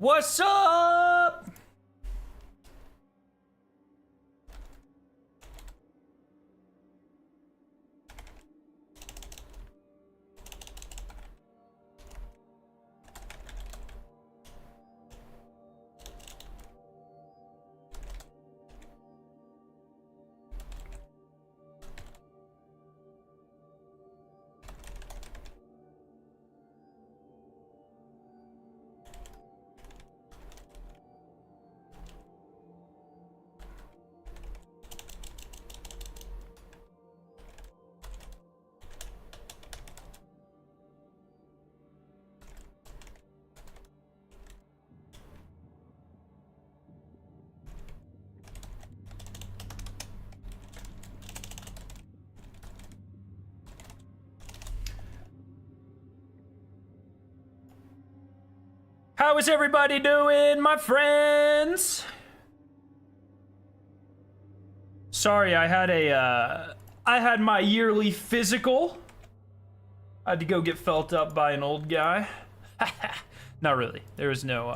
What's up? How is everybody doing, my friends? Sorry, I had my yearly physical. I had to go get felt up by an old guy. Not really. There was no,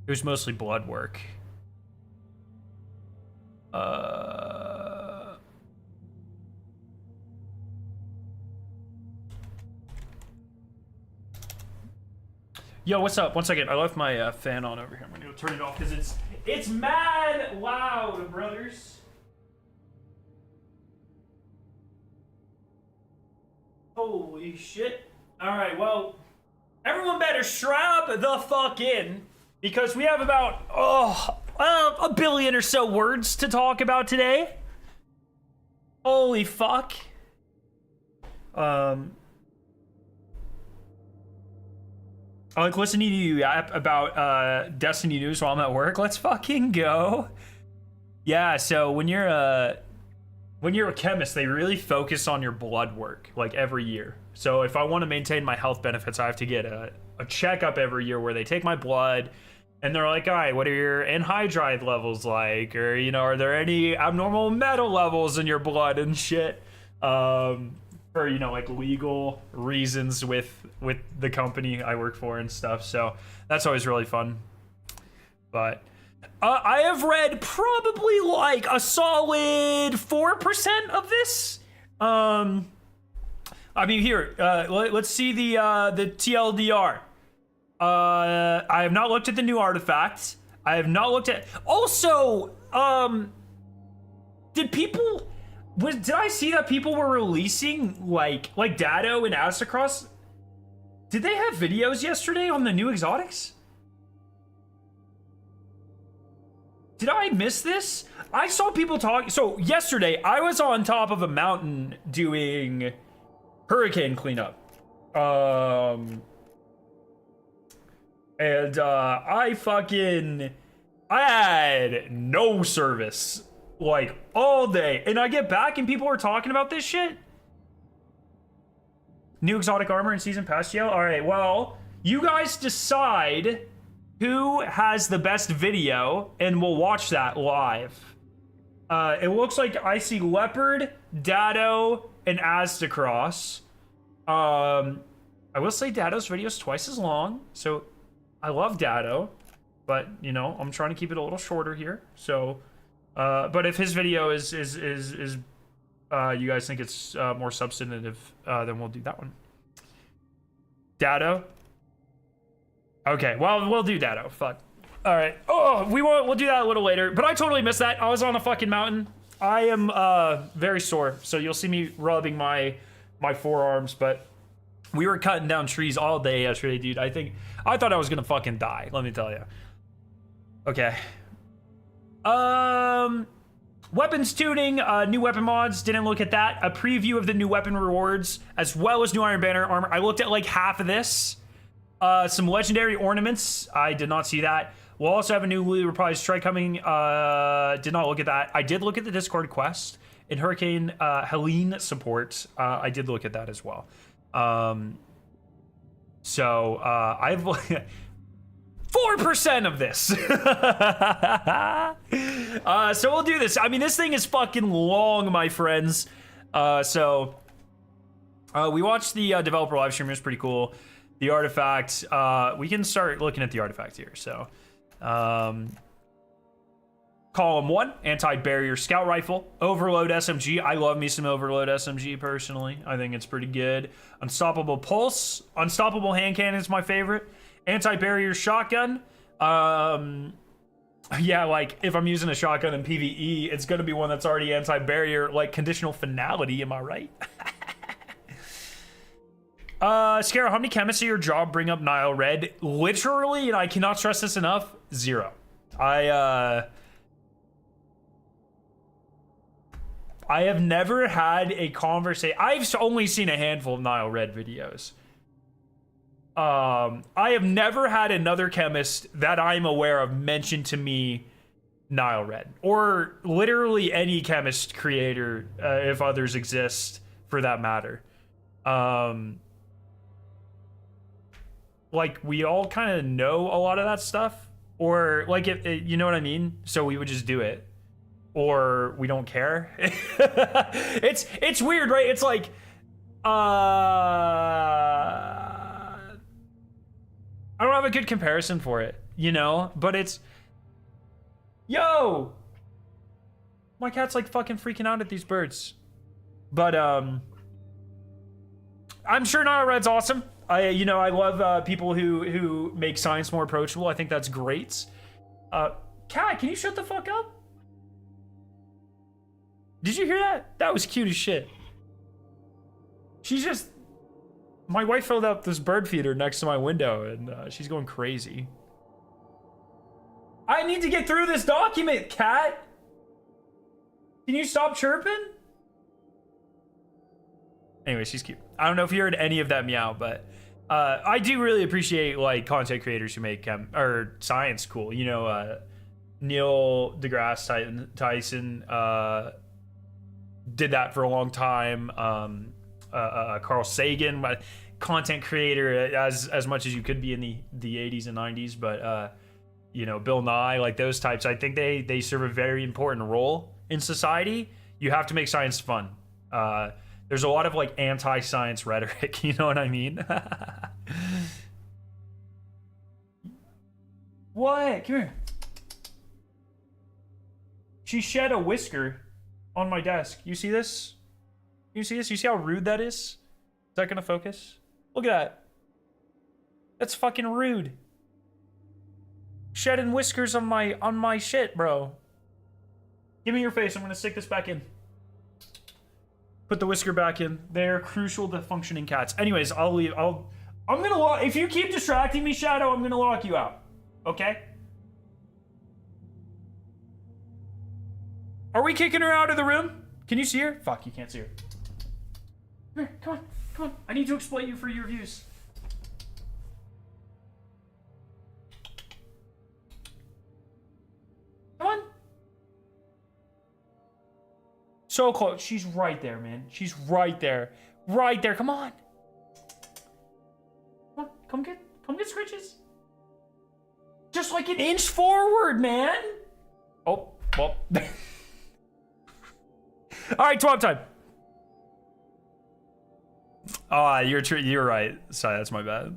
it was mostly blood work. Yo, what's up? 1 second. I left my fan on over here. I'm gonna go turn it off because it's mad loud, brothers. Holy shit. All right, well, everyone better strap the fuck in because we have about a billion or so words to talk about today. Holy fuck. I like listening to you about Destiny news while I'm at work. Let's fucking go. Yeah, so when you're a chemist, they really focus on your blood work like every year. So if I want to maintain my health benefits, I have to get a checkup every year where they take my blood and they're like, all right, what are your anhydride levels like? Or, you know, are there any abnormal metal levels in your blood and shit? For, you know, like legal reasons with the company I work for and stuff. So that's always really fun. But I have read probably like a solid 4% of this. I mean, here, let's see the TLDR. I have not looked at the new artifact. I have not looked at. Also, did I see that people were releasing like Dado and Aztecross? Did they have videos yesterday on the new exotics? Did I miss this? I saw people talk. So yesterday I was on top of a mountain doing hurricane cleanup. And I had no service like all day, and I get back and people are talking about this shit. New exotic armor and season pass, yo. All right, well, you guys decide who has the best video and we'll watch that live. It looks like I see Leopard, Dado, and Aztecross. I will say Dado's video is twice as long, so I love Dado, but you know, I'm trying to keep it a little shorter here. So but if his video is you guys think it's more substantive, then we'll do that one. Dado. Okay, well, we'll do Dado. Fuck. All right. Oh, we'll do that a little later. But I totally missed that. I was on a fucking mountain. I am very sore, so you'll see me rubbing my forearms. But we were cutting down trees all day yesterday, dude. I thought I was gonna fucking die. Let me tell you. Okay. Weapons tuning, new weapon mods, didn't look at that. A preview of the new weapon rewards, as well as new Iron Banner armor. I looked at like half of this. Some legendary ornaments, I did not see that. We'll also have a new reprised strike coming. Did not look at that. I did look at the Discord quest in Hurricane Helene support. I did look at that as well. So I've 4% of this. So we'll do this. I mean, this thing is fucking long, my friends. So we watched the developer live stream. It was pretty cool. The artifact, we can start looking at the artifact here. So, column 1, anti-barrier scout rifle, overload SMG. I love me some overload SMG personally. I think it's pretty good. Unstoppable pulse, unstoppable hand cannon is my favorite. Anti-barrier shotgun. Yeah, like if I'm using a shotgun in PvE, it's gonna be one that's already anti-barrier, like conditional finality. Am I right? Scarrow, how many chemists at your job bring up Nile Red? Literally, and I cannot stress this enough, 0. I have never had a conversation. I've only seen a handful of Nile Red videos. I have never had another chemist that I'm aware of mention to me Nile Red, or literally any chemist creator, if others exist for that matter. Like we all kind of know a lot of that stuff, or like you know what I mean? So we would just do it. Or we don't care. It's weird, right? It's like I don't have a good comparison for it, you know? But it's yo! My cat's like fucking freaking out at these birds. But I'm sure Nile Red's awesome. I love people who make science more approachable. I think that's great. Cat, can you shut the fuck up? Did you hear that? That was cute as shit. My wife filled up this bird feeder next to my window and she's going crazy. I need to get through this document, cat. Can you stop chirping? Anyway, she's cute. I don't know if you heard any of that meow, but I do really appreciate like content creators who make science cool. You know, Neil deGrasse Tyson did that for a long time. Carl Sagan, content creator as much as you could be in the 80s and 90s, but you know, Bill Nye, like those types, I think they serve a very important role in society. You have to make science fun. There's a lot of like anti-science rhetoric, you know what I mean? What? Come here. She shed a whisker on my desk. You see this? You see this? You see how rude that is? Is that gonna focus? Look at that. That's fucking rude. Shedding whiskers on my shit, bro. Give me your face. I'm gonna stick this back in. Put the whisker back in. They're crucial to functioning cats. Anyways, I'll leave. I'm gonna lock. If you keep distracting me, Shadow, I'm gonna lock you out. Okay? Are we kicking her out of the room? Can you see her? Fuck, you can't see her. Come here, come on. I need to exploit you for your views. Come on. So close. She's right there, man. She's right there. Right there. Come on. Come on. Come get Scritches. Just like an inch forward, man. Oh, well. All right, twab time. Oh, you're right. Sorry, that's my bad.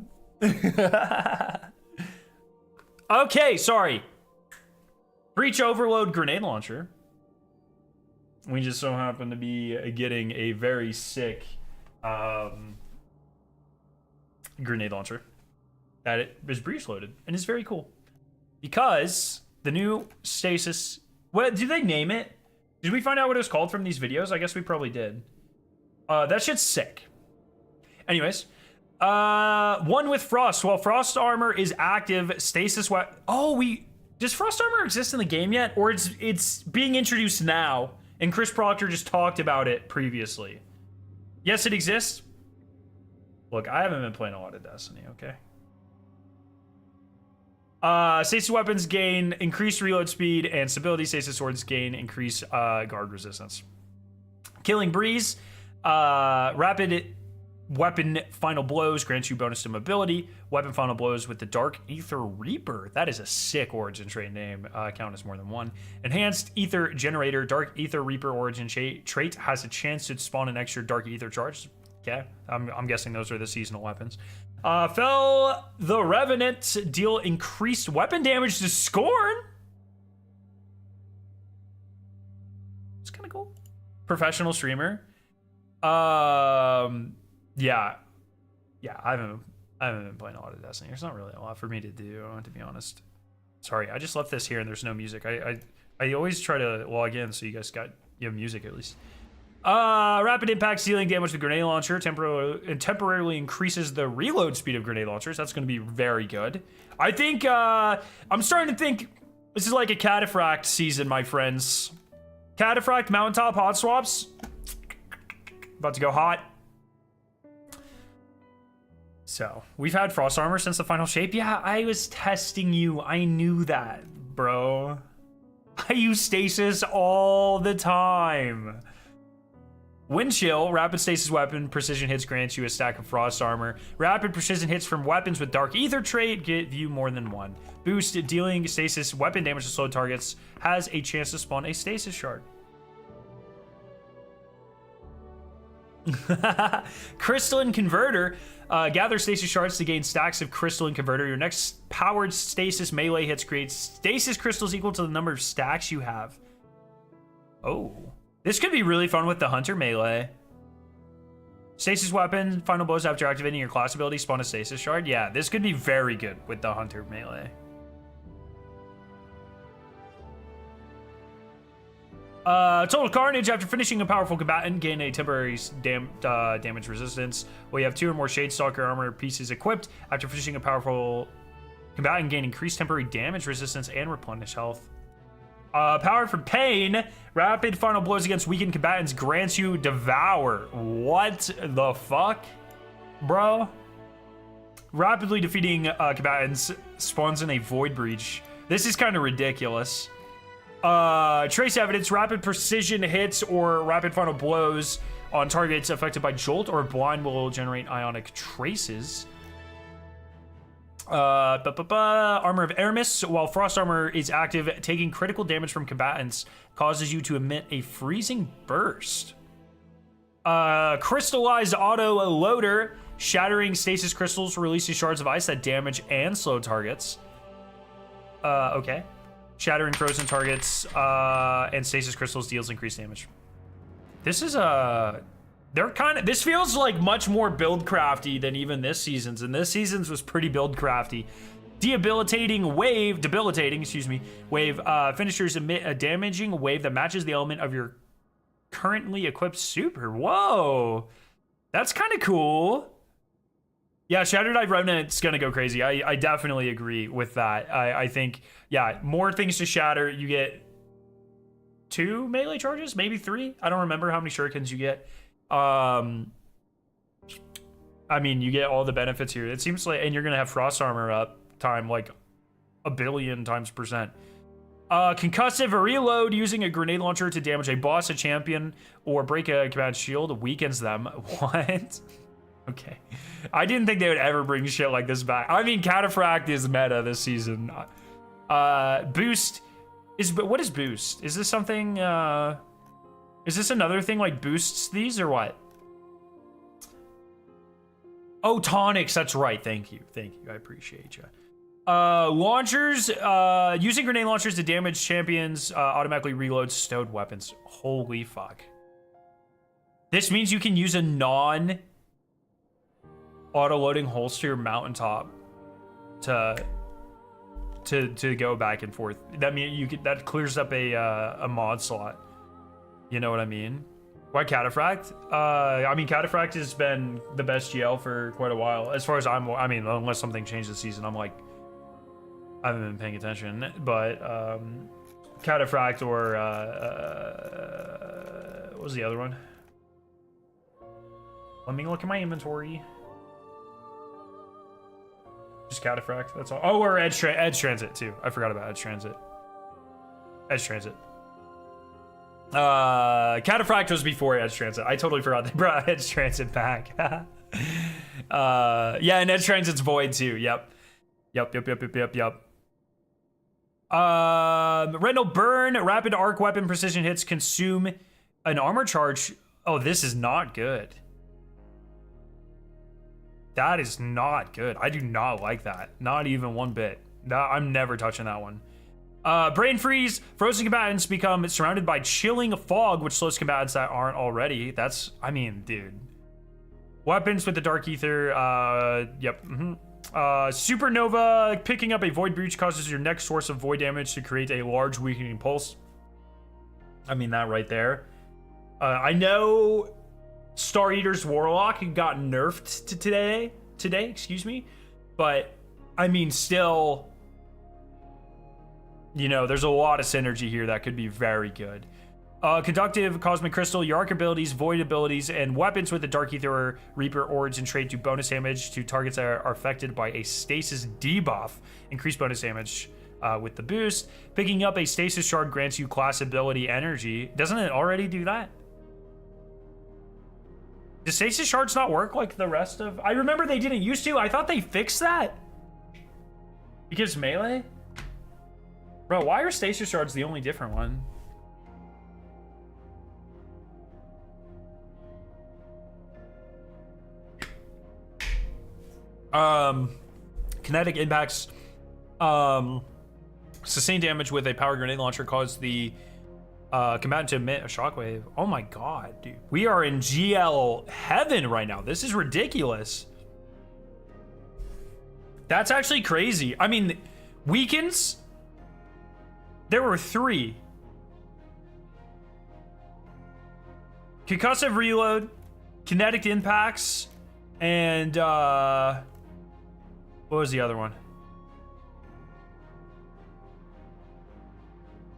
Okay, sorry. Breach overload grenade launcher. We just so happen to be getting a very sick grenade launcher that it is breach loaded and is very cool because the new stasis. What did they name it? Did we find out what it was called from these videos? I guess we probably did. That shit's sick. Anyways, one with frost. While frost armor is active, stasis. Does frost armor exist in the game yet, or it's being introduced now? And Chris Proctor just talked about it previously. Yes, it exists. Look, I haven't been playing a lot of Destiny, okay? Stasis weapons gain increased reload speed, and stability. Stasis swords gain increased guard resistance. Killing Breeze. Rapid weapon final blows grants you bonus to mobility. Weapon final blows with the Dark Ether Reaper. That is a sick origin trait name. Count as more than one. Enhanced Ether Generator. Dark Ether Reaper origin trait has a chance to spawn an extra Dark Ether charge. Okay, I'm guessing those are the seasonal weapons. Fell the Revenant, deal increased weapon damage to Scorn. It's kind of cool. Professional streamer. Yeah. I haven't been playing a lot of Destiny. There's not really a lot for me to do, to be honest. Sorry, I just left this here and there's no music. I always try to log in so you guys have music at least. Rapid impact dealing damage with grenade launcher temporarily increases the reload speed of grenade launchers. That's going to be very good. I think I'm starting to think this is like a cataphract season, my friends. Cataphract mountaintop hot swaps. About to go hot. So we've had frost armor since the final shape. Yeah, I was testing you. I knew that, bro. I use stasis all the time. Wind chill, rapid stasis weapon, precision hits grants you a stack of frost armor. Rapid precision hits from weapons with dark ether trait give you more than one. Boost, dealing stasis weapon damage to slow targets, has a chance to spawn a stasis shard. Crystalline converter, gather stasis shards to gain stacks of crystalline converter. Your next powered stasis melee hits create stasis crystals equal to the number of stacks you have. Oh. This could be really fun with the Hunter melee. Stasis weapon, final blows after activating your class ability, spawn a stasis shard. Yeah, this could be very good with the Hunter melee. Total Carnage, after finishing a powerful combatant, gain a temporary damage resistance. Well, you have 2 or more Shadestalker armor pieces equipped. After finishing a powerful combatant, gain increased temporary damage resistance and replenish health. Powered for pain, rapid final blows against weakened combatants grants you devour. What the fuck, bro? Rapidly defeating combatants spawns in a void breach. This is kind of ridiculous. Trace evidence, rapid precision hits or rapid final blows on targets affected by jolt or blind will generate ionic traces. Armor of Aramis, while frost armor is active, taking critical damage from combatants causes you to emit a freezing burst. Crystallized auto loader, shattering stasis crystals releases shards of ice that damage and slow targets. Okay. Shattering frozen targets and stasis crystals deals increased damage. This is this feels like much more build crafty than even this season's, and this season's was pretty build crafty. Debilitating wave, finishers emit a damaging wave that matches the element of your currently equipped super. Whoa, that's kind of cool. Yeah, Shattered Eye Remnant's gonna go crazy. I definitely agree with that. I think, yeah, more things to shatter. You get 2 melee charges, maybe 3. I don't remember how many shurikens you get. I mean, you get all the benefits here. It seems like, and you're gonna have frost armor up time like 1 billion times percent. Concussive reload, using a grenade launcher to damage a boss, a champion, or break a command shield weakens them. What? Okay. I didn't think they would ever bring shit like this back. I mean, Cataphract is meta this season. Boost is, but what is boost? Is this something, is this another thing like boosts these or what? Oh, tonics, that's right. Thank you. I appreciate you. Launchers, using grenade launchers to damage champions automatically reloads stowed weapons. Holy fuck. This means you can use a auto-loading holster mountaintop to go back and forth. That means that clears up a mod slot. You know what I mean? Why Cataphract? I mean, Cataphract has been the best GL for quite a while. As far as I mean, unless something changed this season, I haven't been paying attention. But Cataphract or what was the other one? Let me look at my inventory. Just Cataphract, that's all. Oh, or Edge Transit too. I forgot about Edge Transit. Cataphract was before Edge Transit. I totally forgot they brought Edge Transit back. Yeah, and Edge Transit's void too. Yep. Rental burn, rapid arc weapon precision hits consume an armor charge. Oh, this is not good. That is not good. I do not like that. Not even one bit. I'm never touching that one. Brain freeze. Frozen combatants become surrounded by chilling fog, which slows combatants that aren't already. That's, I mean, dude. Weapons with the dark ether. Yep. Supernova. Picking up a void breach causes your next source of void damage to create a large weakening pulse. I mean, that right there. I know Star Eater's Warlock got nerfed today, excuse me. But, I mean, still, you know, there's a lot of synergy here that could be very good. Conductive, Cosmic Crystal, your arc abilities, void abilities, and weapons with the Dark Ether Reaper Origin trait do bonus damage to targets that are affected by a stasis debuff. Increase bonus damage with the boost. Picking up a stasis shard grants you class ability energy. Doesn't it already do that? Does stasis shards not work like the rest of... I remember they didn't used to. I thought they fixed that. Because melee? Bro, why are stasis shards the only different one? Kinetic impacts sustain damage with a power grenade launcher, cause the combatant to emit a shockwave. Oh my god, dude. We are in GL heaven right now. This is ridiculous. That's actually crazy. I mean, weakens, there were 3. Concussive reload, kinetic impacts, and what was the other one?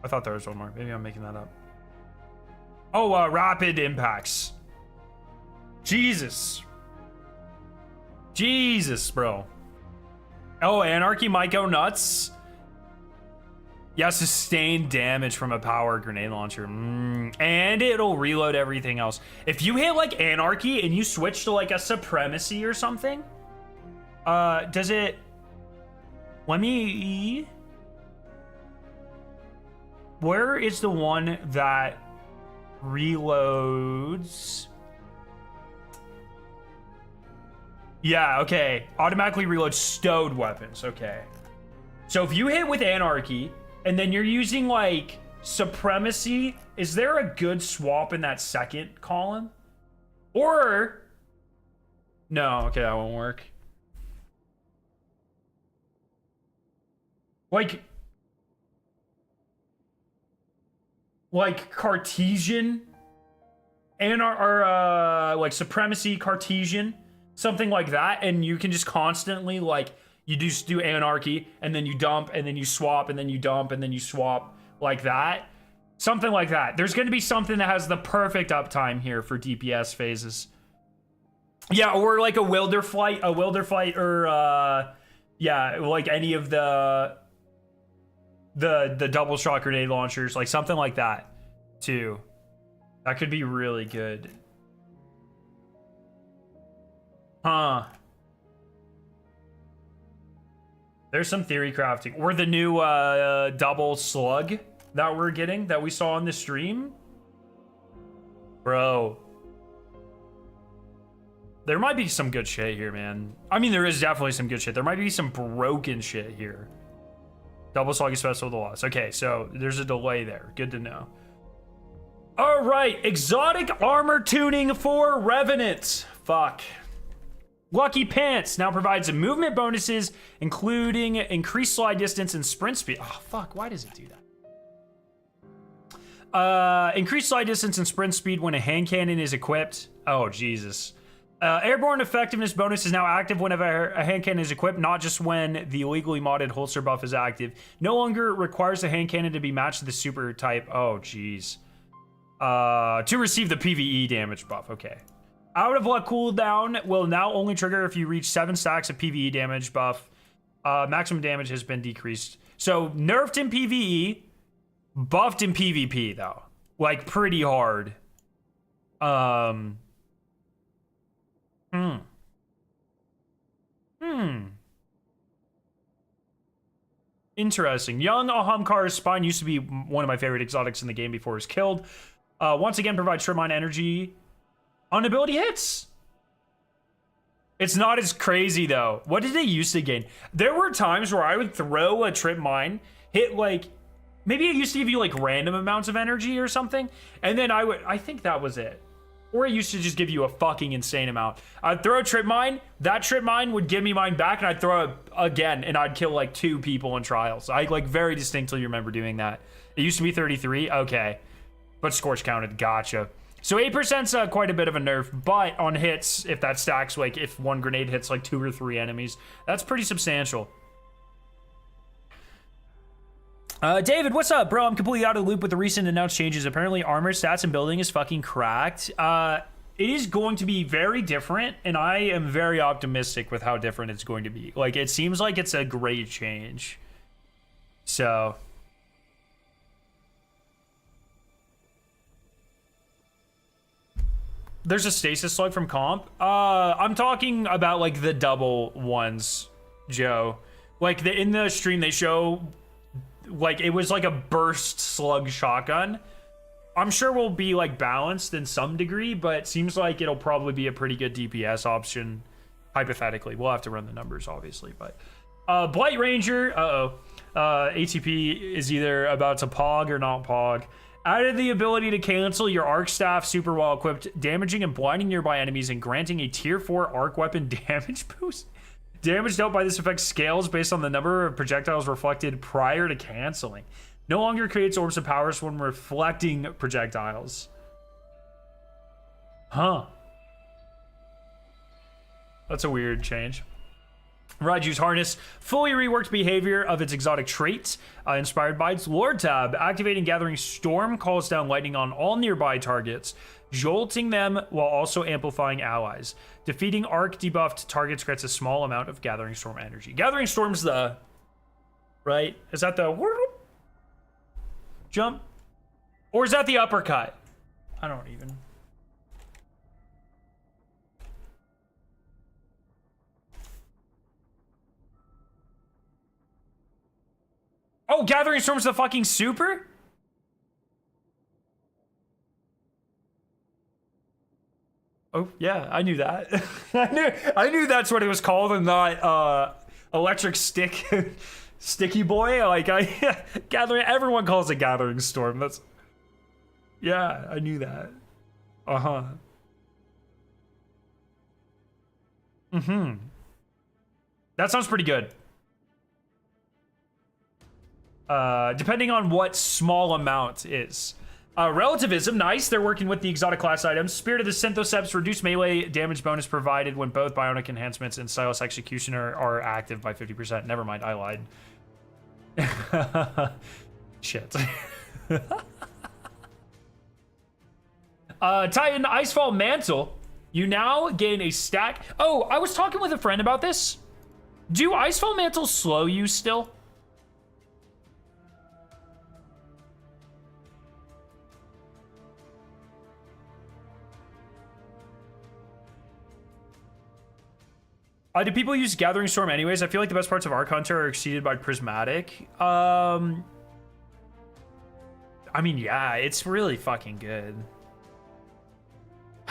I thought there was one more. Maybe I'm making that up. Oh, rapid impacts. Jesus. Jesus, bro. Oh, Anarchy might go nuts. Yeah, sustained damage from a power grenade launcher. And it'll reload everything else. If you hit like Anarchy and you switch to like a Supremacy or something, does it... Let me... Where is the one that reloads? Yeah, okay. Automatically reloads stowed weapons. Okay. So if you hit with Anarchy and then you're using like Supremacy, is there a good swap in that second column? Or... No, okay, that won't work. Like Cartesian and like Supremacy Cartesian, something like that, and you can just constantly like you just do Anarchy and then you dump and then you swap and then you dump and then you swap like that, something like that. There's going to be something that has the perfect uptime here for DPS phases. Yeah, or like a Wilderflight, or yeah, like any of the double shot grenade launchers, like something like that too. That could be really good. Huh. There's some theory crafting. Or the new double slug that we're getting, that we saw on the stream. Bro. There might be some good shit here, man. I mean, there is definitely some good shit. There might be some broken shit here. Double slug is special with the loss. Okay, so there's a delay there. Good to know. All right, exotic armor tuning for Revenant. Fuck. Lucky Pants now provides movement bonuses, including increased slide distance and sprint speed. Oh, fuck, why does it do that? Increased slide distance and sprint speed when a hand cannon is equipped. Oh, Jesus. Airborne effectiveness bonus is now active whenever a hand cannon is equipped, not just when the illegally modded holster buff is active. No longer requires the hand cannon to be matched to the super type. Oh, jeez. To receive the PvE damage buff. Okay. Out of luck cooldown will now only trigger if you reach 7 stacks of PvE damage buff. Maximum damage has been decreased. So nerfed in PvE, buffed in PvP though. Like pretty hard. Interesting. Young Ahamkar's spine used to be one of my favorite exotics in the game before it was killed. Once again, provides Shrimp Mine energy on ability hits. It's not as crazy though. What did they used to gain? There were times where I would throw a trip mine, hit like, maybe it used to give you like random amounts of energy or something. And then I think that was it. Or it used to just give you a fucking insane amount. I'd throw a trip mine, that trip mine would give me mine back, and I'd throw it again, and I'd kill like 2 people in trials. I like very distinctly remember doing that. It used to be 33, okay. But scorch counted, gotcha. So 8%'s quite a bit of a nerf, but on hits, if that stacks, like if one grenade hits like 2 or 3 enemies, that's pretty substantial. David, what's up, bro? I'm completely out of the loop with the recent announced changes. Apparently armor stats and building is fucking cracked. It is going to be very different, and I am very optimistic with how different it's going to be. Like, it seems like it's a great change. So... There's a stasis slug from comp. I'm talking about like the double ones, Joe. Like in the stream they show, like it was like a burst slug shotgun. I'm sure we'll be like balanced in some degree, but it seems like it'll probably be a pretty good DPS option. Hypothetically, we'll have to run the numbers obviously, but Blight Ranger. ATP is either about to pog or not pog. Added the ability to cancel your arc staff super while equipped, damaging and blinding nearby enemies and granting a tier 4 arc weapon damage boost. Damage dealt by this effect scales based on the number of projectiles reflected prior to canceling. No longer creates orbs of powers when reflecting projectiles. Huh. That's a weird change. Raiju's harness, fully reworked behavior of its exotic traits, inspired by its lore tab. Activating Gathering Storm calls down lightning on all nearby targets, jolting them while also amplifying allies. Defeating arc debuffed targets grants a small amount of Gathering Storm energy. Gathering Storm's the... Right? Is that the... Jump? Or is that the uppercut? I don't even... Oh, Gathering Storm's the fucking super? Oh, yeah, I knew that. I knew that's what it was called and not electric stick sticky boy. Like Gathering, everyone calls it Gathering Storm. That's... Yeah, I knew that. Uh-huh. Mm-hmm. That sounds pretty good. Depending on what small amount is. Relativism, nice. They're working with the exotic class items. Spirit of the Synthoceps, reduced melee damage bonus provided when both bionic enhancements and Stylus Executioner are active by 50%. Never mind, I lied. Shit. Titan Icefall Mantle. You now gain a stack. Oh, I was talking with a friend about this. Do Icefall Mantles slow you still? Do people use Gathering Storm anyways? I feel like the best parts of Arc Hunter are exceeded by Prismatic. I mean, yeah, it's really fucking good.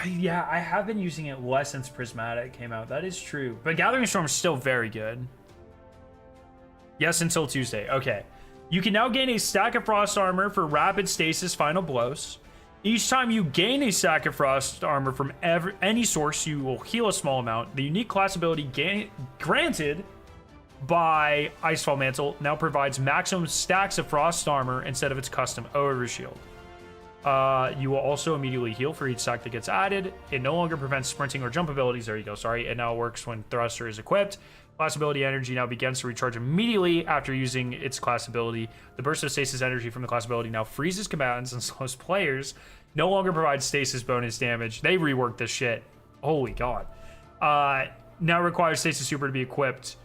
Yeah, I have been using it less since Prismatic came out. That is true. But Gathering Storm is still very good. Yes, until Tuesday. Okay. You can now gain a stack of Frost Armor for rapid stasis final blows. Each time you gain a stack of Frost Armor from any source, you will heal a small amount. The unique class ability granted by Icefall Mantle now provides maximum stacks of Frost Armor instead of its custom Overshield. You will also immediately heal for each stack that gets added. It no longer prevents sprinting or jump abilities. There you go, sorry. It now works when Thruster is equipped. Class ability energy now begins to recharge immediately after using its class ability. The burst of stasis energy from the class ability now freezes combatants and slows players. No longer provides stasis bonus damage. They reworked this shit. Holy god. Now requires stasis super to be equipped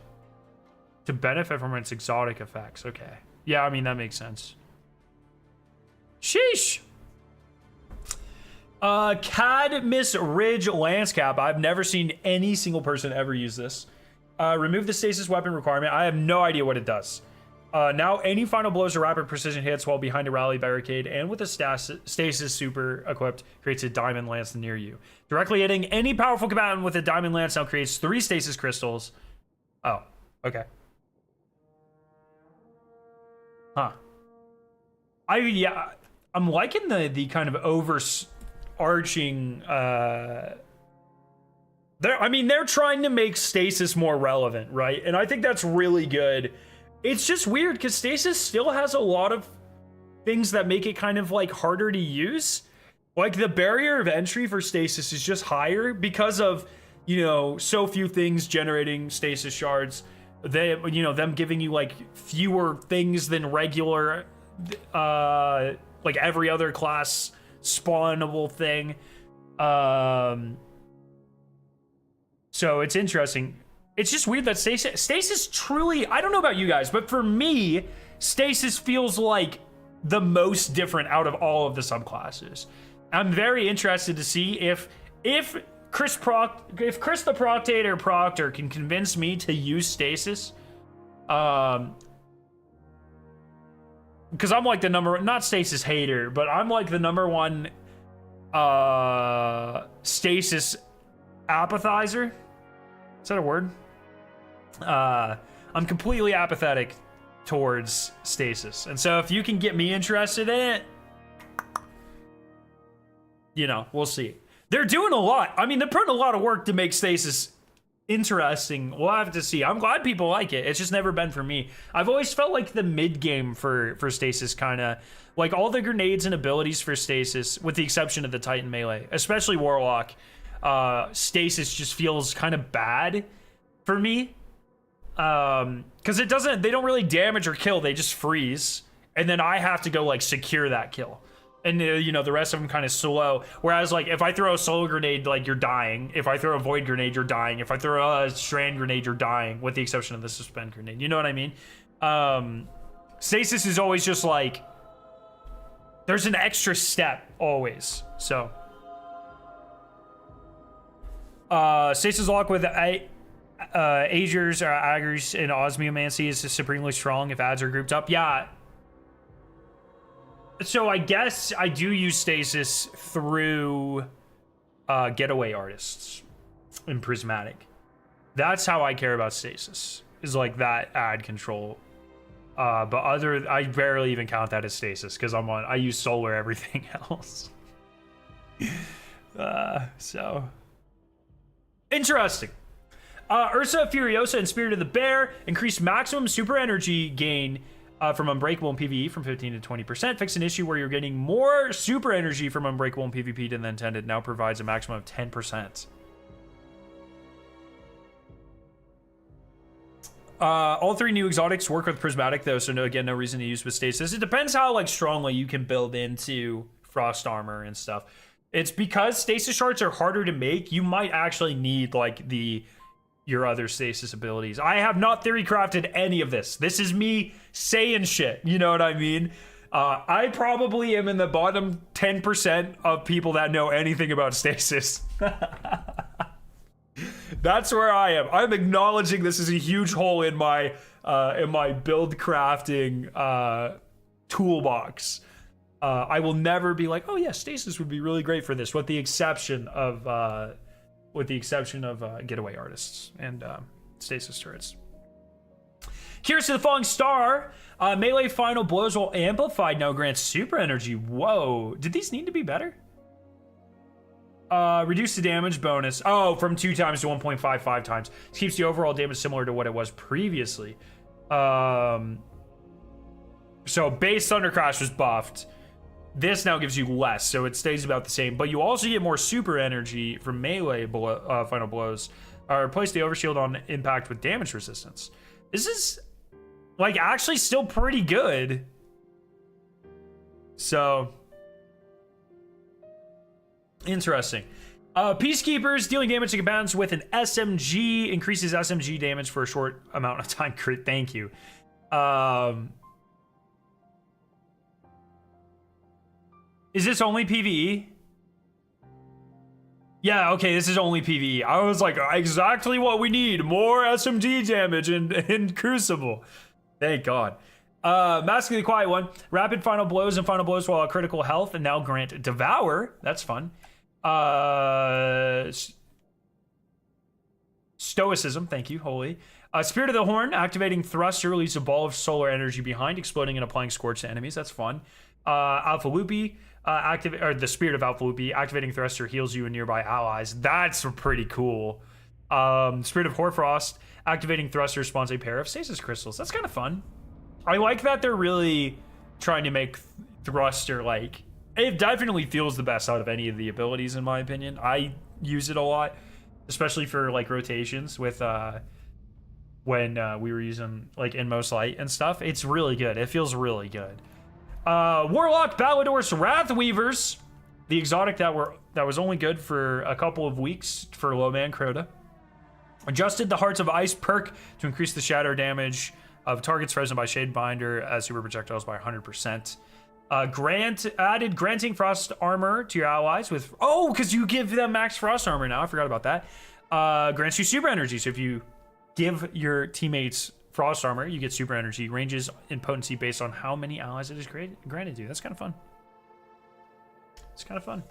to benefit from its exotic effects. Okay. Yeah, I mean, that makes sense. Sheesh. Cadmus Ridge Lance Cap. I've never seen any single person ever use this. Remove the stasis weapon requirement. I have no idea what it does. Now any final blows are rapid precision hits while behind a rally barricade and with a stasis super equipped creates a diamond lance near you. Directly hitting any powerful combatant with a diamond lance now creates 3 stasis crystals. Oh, okay. Huh. I'm liking the kind of overarching they're trying to make stasis more relevant, right? And I think that's really good. It's just weird because stasis still has a lot of things that make it kind of like harder to use. Like the barrier of entry for stasis is just higher because of, you know, so few things generating stasis shards. They, you know, them giving you like fewer things than regular, like every other class spawnable thing. So it's interesting. It's just weird that stasis truly, I don't know about you guys, but for me, stasis feels like the most different out of all of the subclasses. I'm very interested to see if Chris the Proctator Proctor can convince me to use stasis. Because I'm like the not stasis hater, but I'm like the #1 stasis apathizer. Is that a word? I'm completely apathetic towards stasis. And so if you can get me interested in it, you know, we'll see. They're doing a lot. I mean, they're putting a lot of work to make stasis interesting. We'll have to see. I'm glad people like it. It's just never been for me. I've always felt like the mid game for stasis kind of like all the grenades and abilities for stasis, with the exception of the Titan melee, especially Warlock. Stasis just feels kind of bad for me. Because they don't really damage or kill, they just freeze. And then I have to go like secure that kill. And you know, the rest of them kind of slow. Whereas like if I throw a solo grenade, like you're dying. If I throw a void grenade, you're dying. If I throw a strand grenade, you're dying, with the exception of the suspend grenade. You know what I mean? Stasis is always just like, there's an extra step always. So stasis lock with Aegers or Aggers and Osmiomancy is supremely strong if ads are grouped up. Yeah. So I guess I do use stasis through getaway artists in Prismatic. That's how I care about stasis, is like that ad control. But I barely even count that as stasis because I use solar everything else. So interesting. Ursa Furiosa and Spirit of the Bear increased maximum super energy gain from Unbreakable in PvE from 15 to 20%. Fix an issue where you're getting more super energy from Unbreakable in PvP than intended. Now provides a maximum of 10%. All 3 new exotics work with Prismatic though, so no reason to use with stasis. It depends how like strongly you can build into Frost Armor and stuff. It's because stasis shards are harder to make. You might actually need like your other stasis abilities. I have not theory crafted any of this. This is me saying shit. You know what I mean? I probably am in the bottom 10% of people that know anything about stasis. That's where I am. I'm acknowledging this is a huge hole in my build crafting toolbox. I will never be like, oh yeah, stasis would be really great for this, with the exception of getaway artists and stasis turrets. Here's to the falling star. Melee final blows while amplified now grants super energy. Whoa, did these need to be better? Reduce the damage bonus. Oh, from 2 times to 1.55 times. This keeps the overall damage similar to what it was previously. So base Thunder Crash was buffed. This now gives you less, so it stays about the same. But you also get more super energy from melee final blows. Replace the overshield on impact with damage resistance. This is like actually still pretty good. So interesting. Peacekeepers dealing damage to combatants with an SMG increases SMG damage for a short amount of time. Crit, thank you. Is this only PvE? Yeah, okay, this is only PvE. I was like, exactly what we need. More SMG damage in Crucible. Thank God. Mask of the Quiet One. Rapid final blows and final blows while critical health, and now grant Devour. That's fun. Stoicism. Thank you, Holy. Spirit of the Horn. Activating Thruster. Release a ball of solar energy behind, exploding and applying scorch to enemies. That's fun. Alpha Loopy. The Spirit of Alpha Loopy. Activating Thruster heals you and nearby allies. That's pretty cool. Spirit of Hoarfrost. Activating Thruster spawns a pair of stasis crystals. That's kind of fun. I like that they're really trying to make Thruster, like, it definitely feels the best out of any of the abilities, in my opinion. I use it a lot, especially for, like, rotations with, when we were using, like, Inmost Light and stuff. It's really good. It feels really good. Warlock Ballador's Wrathweavers, the exotic that was only good for a couple of weeks for low man Crota. Adjusted the Hearts of Ice perk to increase the shatter damage of targets frozen by Shadebinder as super projectiles by 100%. Added granting frost armor to your allies with... Oh, because you give them max frost armor now. I forgot about that. Grants you super energy. So if you give your teammates frost armor, you get super energy. Ranges in potency based on how many allies it is granted to. That's kind of fun. It's kind of fun.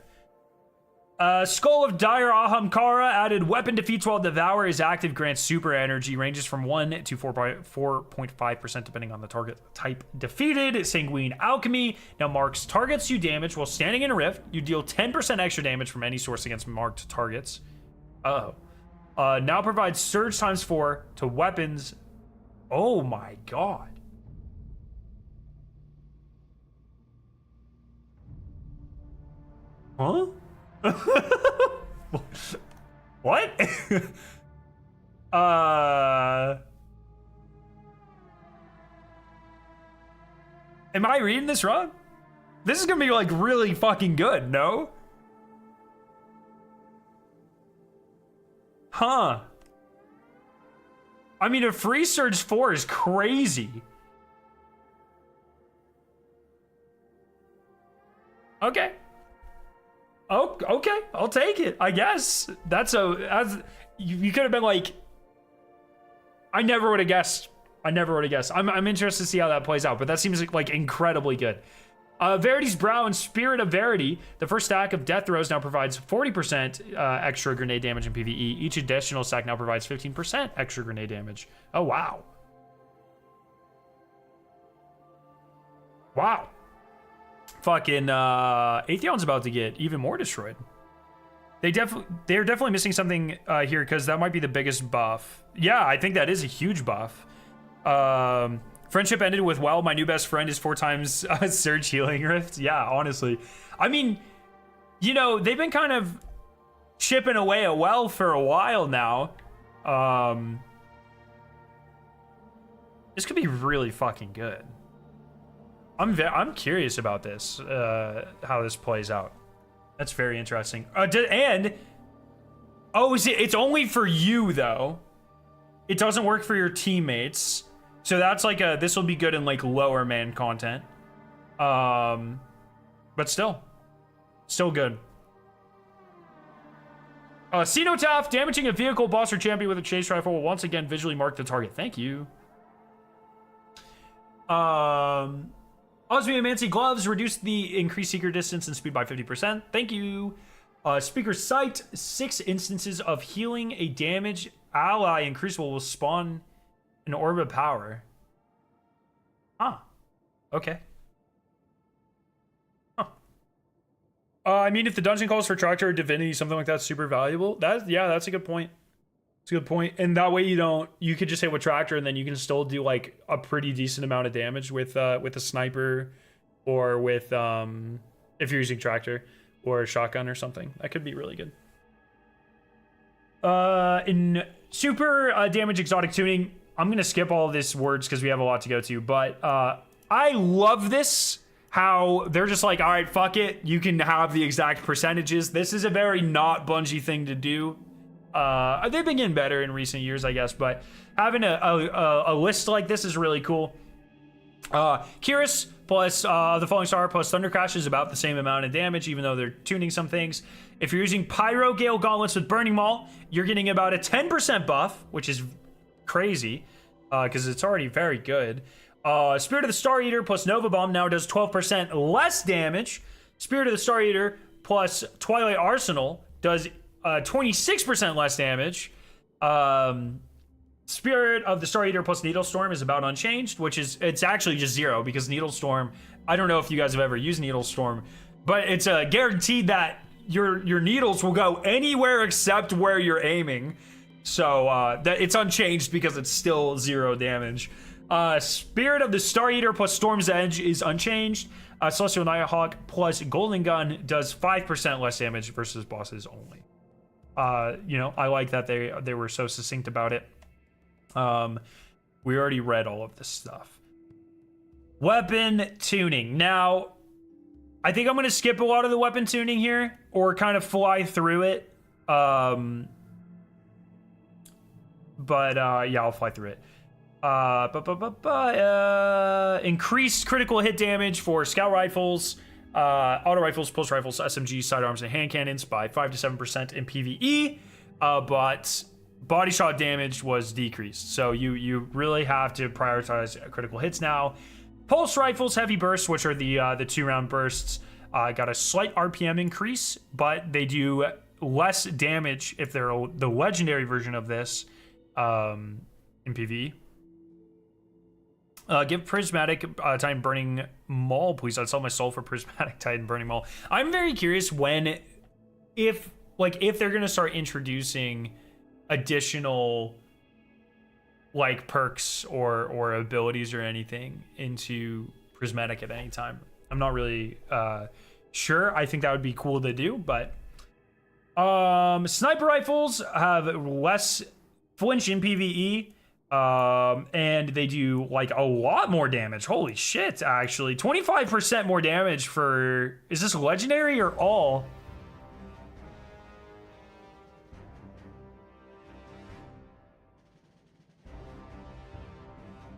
Skull of Dire Ahamkara added weapon defeats while Devour is active, grants super energy, ranges from 1 to 4.5% depending on the target type defeated. Sanguine Alchemy now marks targets you damage while standing in a rift. You deal 10% extra damage from any source against marked targets. Now provides surge ×4 to weapons. Oh my god. Huh? What? Am I reading this wrong? This is gonna be like really fucking good, no? Huh. I mean, a free surge 4 is crazy. Okay. Oh, okay, I'll take it, I guess. You could have been like, I never would have guessed. I'm interested to see how that plays out, but that seems like incredibly good. Verity's Brow and Spirit of Verity. The first stack of death throws now provides 40% extra grenade damage in PvE. Each additional stack now provides 15% extra grenade damage. Oh, wow. Wow. Fucking Atheon's about to get even more destroyed. They're definitely missing something here, because that might be the biggest buff. Yeah, I think that is a huge buff. Friendship ended with, well, my new best friend is 4 times Surge Healing Rift. Yeah, honestly. I mean, you know, they've been kind of chipping away at well for a while now. This could be really fucking good. I'm curious about this, how this plays out. That's very interesting. It's only for you though. It doesn't work for your teammates. So that's like this will be good in like lower man content. But still good. Cenotaph, damaging a vehicle, boss, or champion with a chase rifle will once again visually mark the target. Thank you. Osmiomancy Gloves reduce the increased seeker distance and speed by 50%. Thank you. Speaker Sight, 6 instances of healing a damaged ally in Crucible will spawn an orb of power. Huh. Okay. Huh. I mean, if the dungeon calls for Tractor or Divinity, something like that's super valuable. That's a good point. It's a good point. And that way you could just hit with Tractor and then you can still do like a pretty decent amount of damage with a sniper or with, if you're using Tractor or a shotgun or something. That could be really good. In super damage exotic tuning, I'm going to skip all of this words because we have a lot to go to, but I love this. How they're just like, all right, fuck it. You can have the exact percentages. This is a very not Bungie thing to do. They've been getting better in recent years, I guess, but having a list like this is really cool. Kyrus plus the Falling Star plus Thunder Crash is about the same amount of damage, even though they're tuning some things. If you're using Pyro Gale Gauntlets with Burning Maul, you're getting about a 10% buff, which is crazy, because it's already very good. Spirit of the Star Eater plus Nova Bomb now does 12% less damage. Spirit of the Star Eater plus Twilight Arsenal does 26% less damage. Spirit of the Star Eater plus Needle Storm is about unchanged, which is, it's actually just 0 because Needle Storm, I don't know if you guys have ever used Needle Storm, but it's guaranteed that your needles will go anywhere except where you're aiming. So that it's unchanged because it's still 0 damage. Spirit of the Star Eater plus Storm's Edge is unchanged. Celestial Nighthawk plus Golden Gun does 5% less damage versus bosses only. You know, I like that they were so succinct about it. We already read all of this stuff. Weapon tuning. Now, I think I'm going to skip a lot of the weapon tuning here, or kind of fly through it. But yeah, I'll fly through it. Increased critical hit damage for scout rifles, auto rifles, pulse rifles, SMGs, sidearms, and hand cannons by 5 to 7% in PvE. But body shot damage was decreased, so you really have to prioritize critical hits now. Pulse rifles, heavy bursts, which are the 2-round bursts, got a slight RPM increase, but they do less damage if they're the legendary version of this in PvE. Give Prismatic Titan Burning Maul, please. I'd sell my soul for Prismatic Titan Burning Maul. I'm very curious if they're gonna start introducing additional like perks or abilities or anything into Prismatic at any time. I'm not really sure. I think that would be cool to do, but sniper rifles have less flinch in PvE. And they do like a lot more damage. Holy shit, actually. 25% more damage for, is this legendary or all?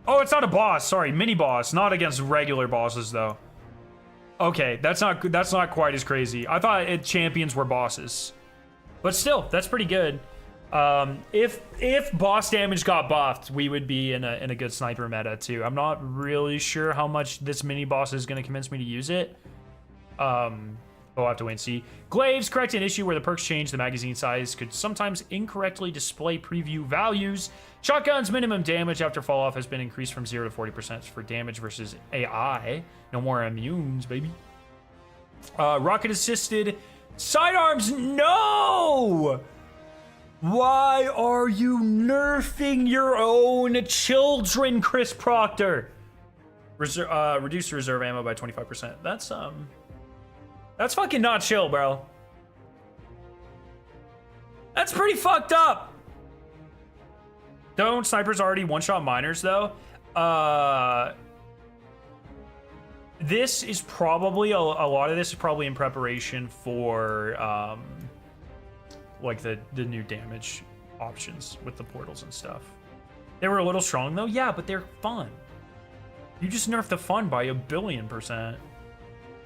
Oh, it's not a boss. Sorry, mini boss. Not against regular bosses though. Okay, that's not quite as crazy. I thought champions were bosses. But still, that's pretty good. If boss damage got buffed, we would be in a good sniper meta too. I'm not really sure how much this mini boss is going to convince me to use it. We'll have to wait and see. Glaives correct an issue where the perks change. The magazine size could sometimes incorrectly display preview values. Shotgun's minimum damage after fall off has been increased from 0 to 40% for damage versus AI. No more immunes, baby. Rocket assisted sidearms. No! Why are you nerfing your own children, Chris Proctor? Reduce reserve ammo by 25%. That's fucking not chill, bro. That's pretty fucked up. Don't snipers already one-shot miners, though? This is probably, a lot of this is probably in preparation for, like the new damage options with the portals and stuff. They were a little strong, though? Yeah, but they're fun. You just nerfed the fun by 1,000,000,000%.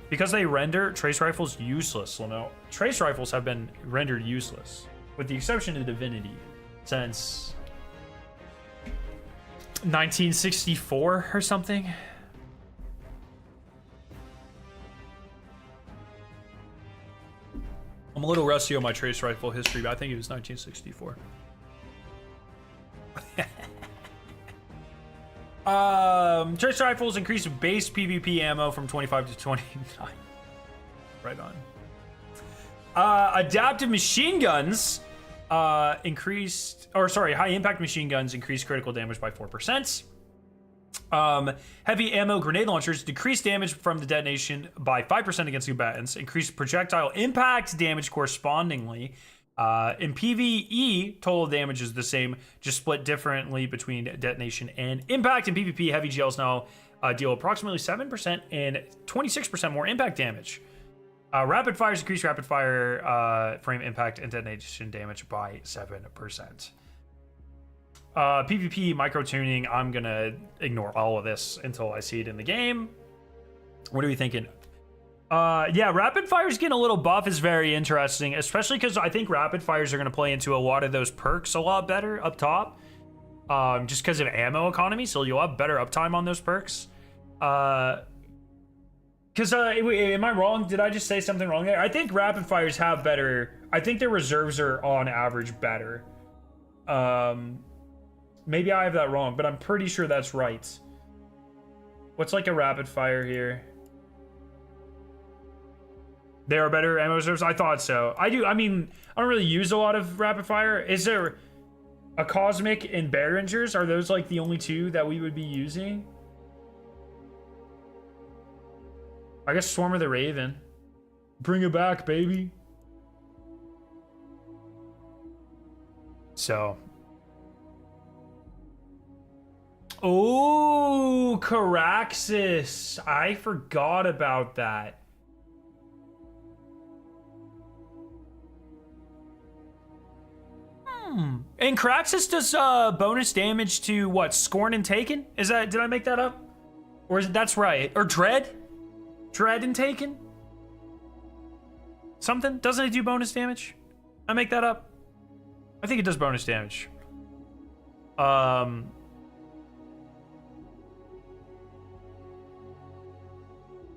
Because they render trace rifles useless, Lamo. Trace rifles have been rendered useless, with the exception of Divinity, since 1964 or something. I'm a little rusty on my trace rifle history, but I think it was 1964. Trace rifles increase base PvP ammo from 25 to 29. Right on. Adaptive machine guns high impact machine guns increase critical damage by 4%. Heavy ammo grenade launchers decrease damage from the detonation by 5% against combatants, increase projectile impact damage correspondingly. In PvE, total damage is the same, just split differently between detonation and impact. In PvP, heavy gels now deal approximately 7% and 26% more impact damage. Rapid fires increase rapid fire frame impact and detonation damage by 7%. PvP micro tuning, I'm gonna ignore all of this until I see it in the game. What are we thinking? Yeah, rapid fires getting a little buff is very interesting, especially because I think rapid fires are going to play into a lot of those perks a lot better up top. just because of ammo economy, so you'll have better uptime on those perks. Because, am I wrong? Did I just say something wrong there? I think rapid fires have better... I think their reserves are, on average, better. Maybe I have that wrong, but I'm pretty sure that's right. What's like a rapid fire here? There are better ammo reserves? I thought so. I mean, I don't really use a lot of rapid fire. Is there a Cosmic and Behringers? Are those like the only two that we would be using? I guess Swarm of the Raven. Bring it back, baby. So. Oh, Caraxes. I forgot about that. And Caraxes does bonus damage to what? Scorn and Taken? Is that, did I make that up? Or is it, that's right. Or Dread? Dread and Taken? Something? Doesn't it do bonus damage? I make that up? I think it does bonus damage.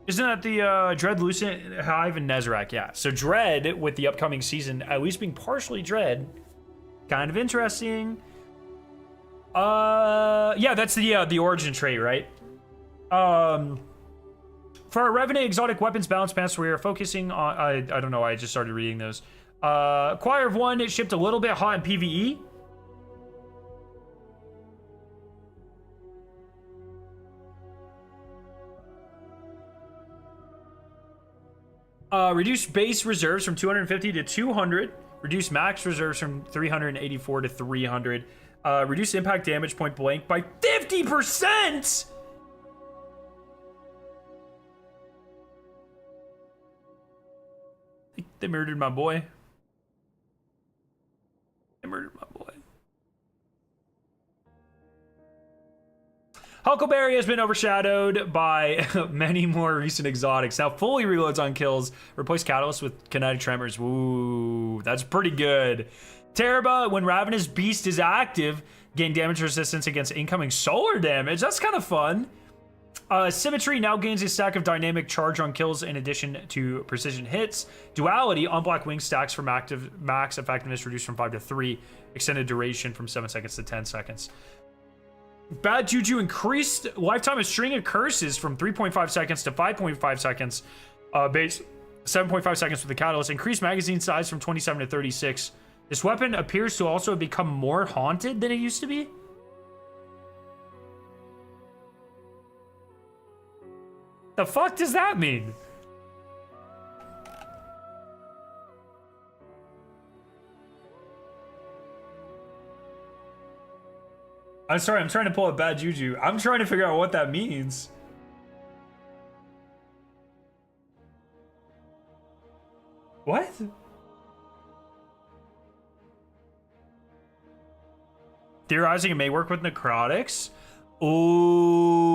Isn't that the Dread, Lucent, Hive, and Nezrak? Yeah. So Dread, with the upcoming season, at least being partially Dread, kind of interesting. Yeah, that's the origin trait, right? For our Revenant exotic weapons balance pass, we are focusing on... I don't know why I just started reading those. Choir of One, it shipped a little bit hot in PvE. Reduce base reserves from 250 to 200. Reduce max reserves from 384 to 300. Reduce impact damage point blank by 50%! They murdered my boy. They murdered my boy. Huckleberry has been overshadowed by many more recent exotics. Now fully reloads on kills. Replace Catalyst with Kinetic Tremors. Ooh, that's pretty good. Teraba, when Ravenous Beast is active, gain damage resistance against incoming solar damage. That's kind of fun. Symmetry now gains a stack of dynamic charge on kills in addition to precision hits. Duality, on black wing stacks from active max effectiveness reduced from 5 to 3. Extended duration from 7 seconds to 10 seconds. Bad Juju increased lifetime of string of curses from 3.5 seconds to 5.5 seconds. Base 7.5 seconds with the catalyst. Increased magazine size from 27 to 36. This weapon appears to also become more haunted than it used to be. The fuck does that mean? I'm sorry, I'm trying to pull up Bad Juju. I'm trying to figure out what that means. What? Theorizing it may work with necrotics? Ooh.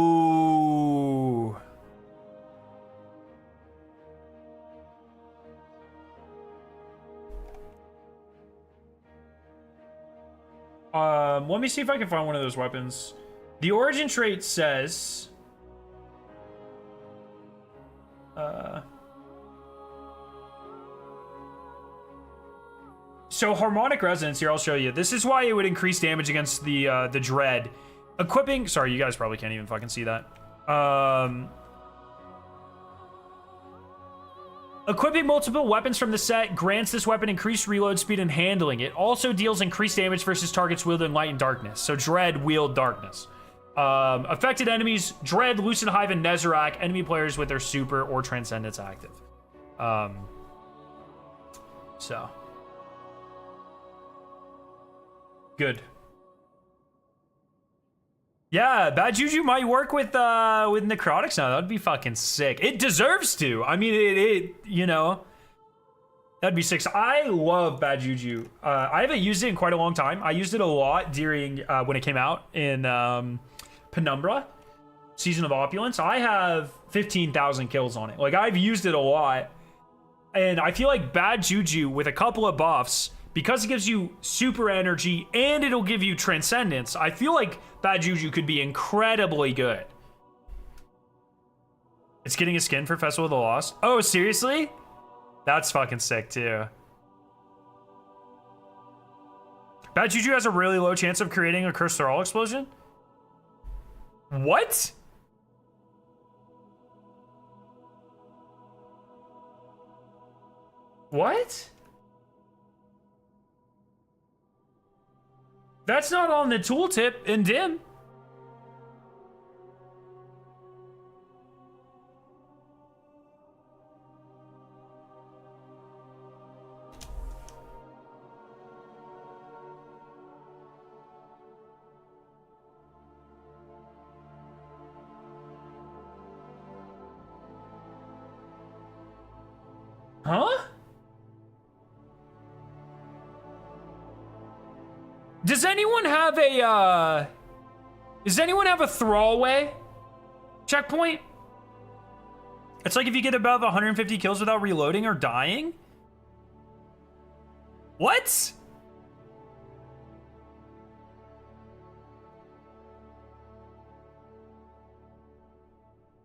Let me see if I can find one of those weapons. The origin trait says... So harmonic resonance here, I'll show you. This is why it would increase damage against the dread. Equipping... Sorry, you guys probably can't even fucking see that. Equipping multiple weapons from the set grants this weapon increased reload speed and handling. It also deals increased damage versus targets wielding light and darkness. So Dread wield darkness. Affected enemies, Dread, Lucent Hive, and Nezrak. Enemy players with their super or transcendence active. So. Good. Yeah, Bad Juju might work with necrotics now. That'd be fucking sick. It deserves to. I mean, it you know, that'd be sick. I love Bad Juju. I haven't used it in quite a long time. I used it a lot during when it came out in Penumbra, Season of Opulence. I have 15,000 kills on it. Like, I've used it a lot, and I feel like Bad Juju with a couple of buffs because it gives you super energy and it'll give you transcendence, I feel like Bad Juju could be incredibly good. It's getting a skin for Festival of the Lost. Oh, seriously? That's fucking sick too. Bad Juju has a really low chance of creating a Cursed Thrall explosion? What? What? That's not on the tooltip in Dim. Huh? Does anyone have a, does anyone have a throwaway checkpoint? It's like if you get above 150 kills without reloading or dying? What?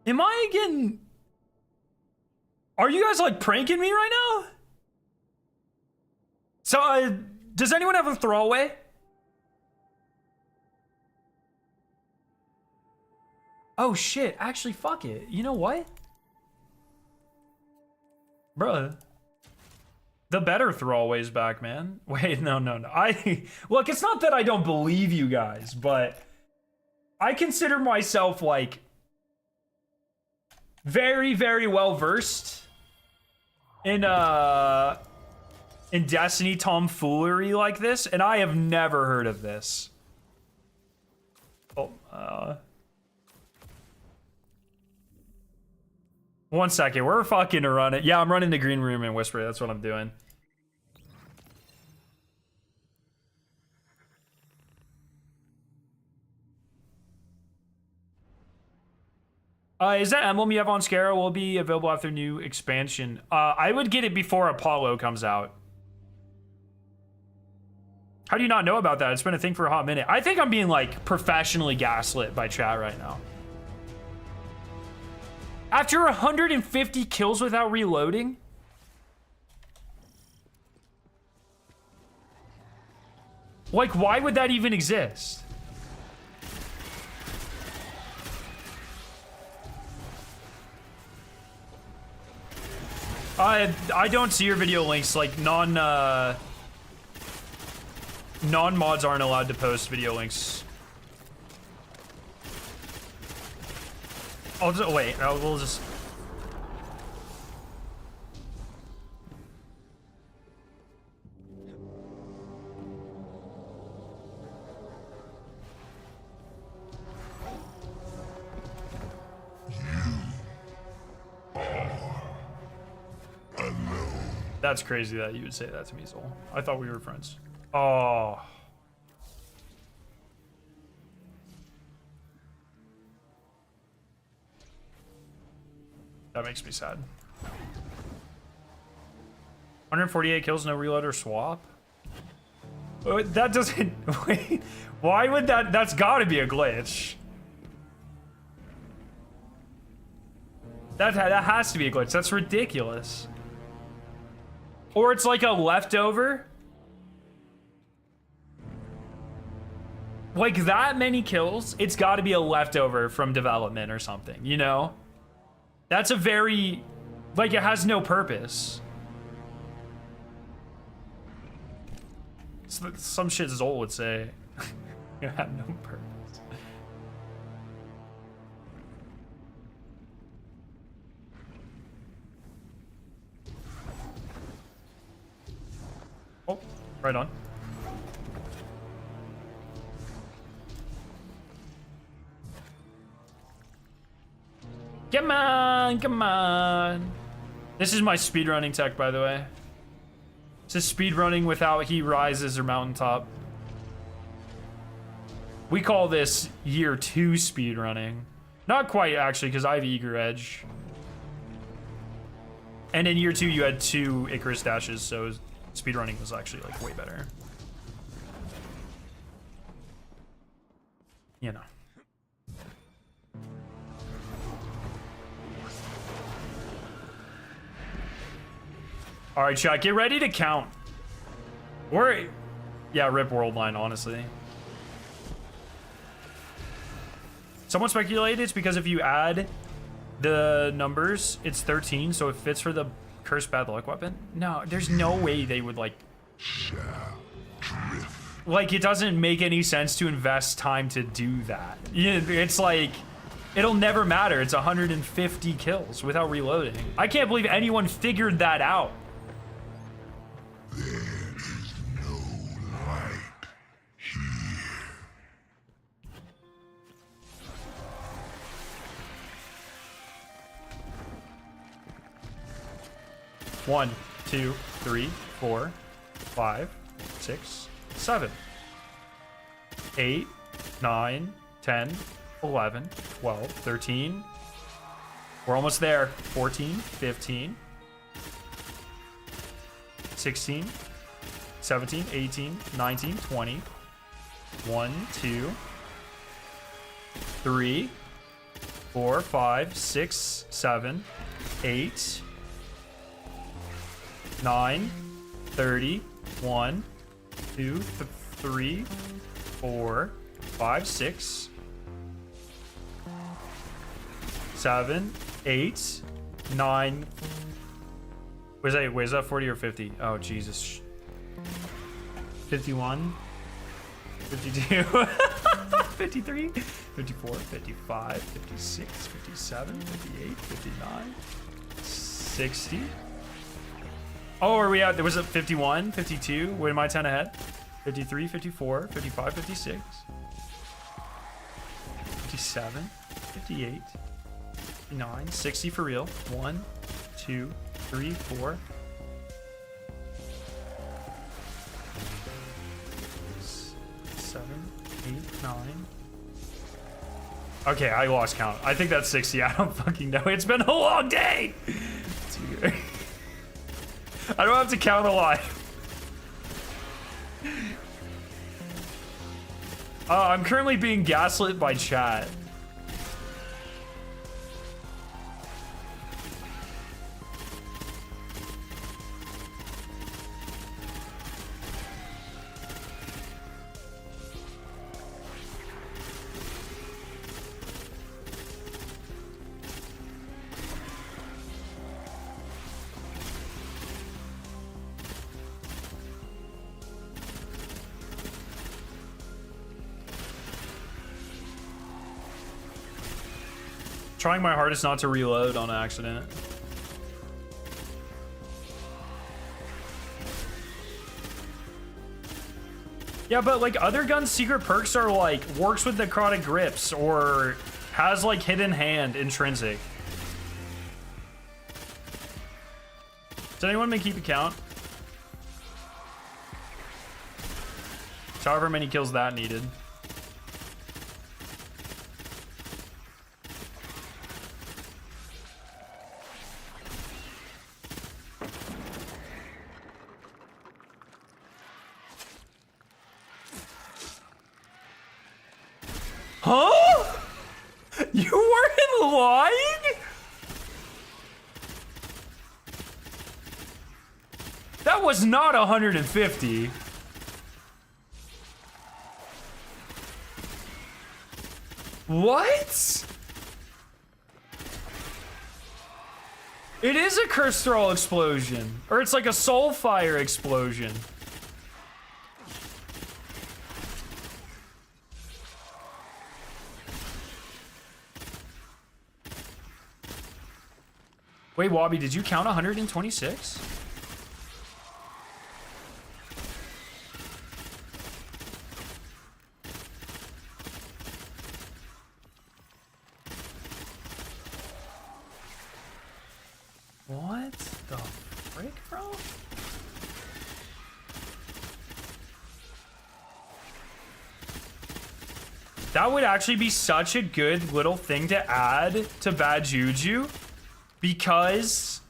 Am I getting... Are you guys like pranking me right now? So, does anyone have a throwaway? Oh shit, actually fuck it. You know what? Bruh. The better throwaway's back, man. Wait, no. Look, it's not that I don't believe you guys, but I consider myself like very, very well versed in Destiny tomfoolery like this, and I have never heard of this. Oh, 1 second, we're fucking running. Yeah, I'm running the green room and whisper. That's what I'm doing. Is that emblem you have on Scarrow will be available after new expansion? I would get it before Apollo comes out. How do you not know about that? It's been a thing for a hot minute. I think I'm being like professionally gaslit by chat right now. After 150 kills without reloading? Like, why would that even exist? I don't see your video links. Like non-mods aren't allowed to post video links. I'll just wait. We'll just. That's crazy that you would say that to me, Zol. I thought we were friends. Oh. That makes me sad. 148 kills, no reload or swap? That doesn't... Wait, why would that... That's gotta be a glitch. That has to be a glitch. That's ridiculous. Or it's like a leftover. Like that many kills, it's got to be a leftover from development or something, you know? That's a very, like, it has no purpose. Some shit Zol would say. It had no purpose. Oh, right on. Come on, come on. This is my speedrunning tech, by the way. This is speedrunning without heat rises or mountaintop. We call this year 2 speedrunning. Not quite, actually, because I have Eager Edge. And in year 2, you had 2 Icarus dashes, so Speedrunning was actually like way better. You know. All right, chat, get ready to count. Or, yeah, rip Worldline, honestly. Someone speculated it's because if you add the numbers, it's 13, so it fits for the cursed bad luck weapon. No, there's no way they would like. Like, it doesn't make any sense to invest time to do that. It's like, it'll never matter. It's 150 kills without reloading. I can't believe anyone figured that out. There is no light here. One, 2, 3, 4, 5, 6, 7, 8, 9, 10, 11, 12, 13. We're almost there. 14, 15, 16, 17, 18, 19, 20. 1, 2, 3, 4, 5, 6, 7, 8, 9, 30, 1, 2, 3, 4, 5, 6, 7, 8, 9. Was that 40 or 50? Oh, Jesus. 51, 52, 53, 54, 55, 56, 57, 58, 59, 60. Oh, are we at, there was a 51, 52. Wait, am I 10 ahead? 53, 54, 55, 56, 57, 58, 59, 60 for real. 1, 2, 3, 4. 7, 8, 9. Okay, I lost count. I think that's 60. I don't fucking know. It's been a long day. I don't have to count a lot. I'm currently being gaslit by chat. Trying my hardest not to reload on accident. Yeah, but like other guns' secret perks are like works with necrotic grips or has like hidden hand intrinsic. Does anyone make keep a count? It's however many kills that needed. Huh? You weren't lying? That was not 150. What? It is a cursed thrall explosion. Or it's like a soul fire explosion. Wait, Wobby, did you count 126? What the frick, bro? That would actually be such a good little thing to add to Bad Juju. Because,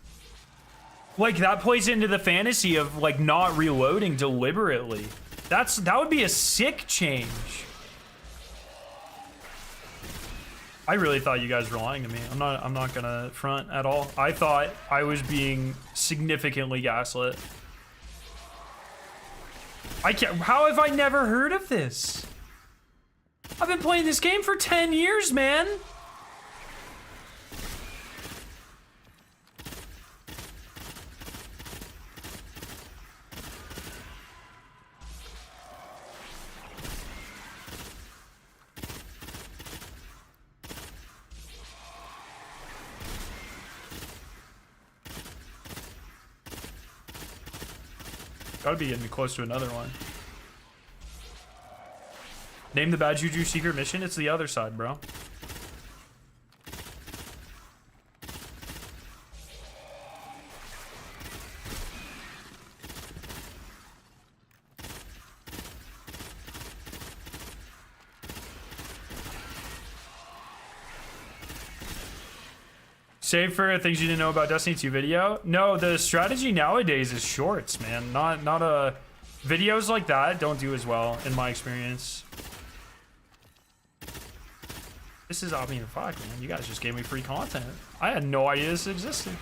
Like, that plays into the fantasy of, like, not reloading deliberately. That would be a sick change. I really thought you guys were lying to me. I'm not gonna front at all. I thought I was being significantly gaslit. I can't. How have I never heard of this? I've been playing this game for 10 years, man. Gotta be getting close to another one. Name the Bad Juju secret mission. It's the other side, bro. Save for things you didn't know about Destiny 2 video. No, the strategy nowadays is shorts, man. Not a videos like that don't do as well in my experience. This is, I mean, fuck, man. You guys just gave me free content. I had no idea this existed.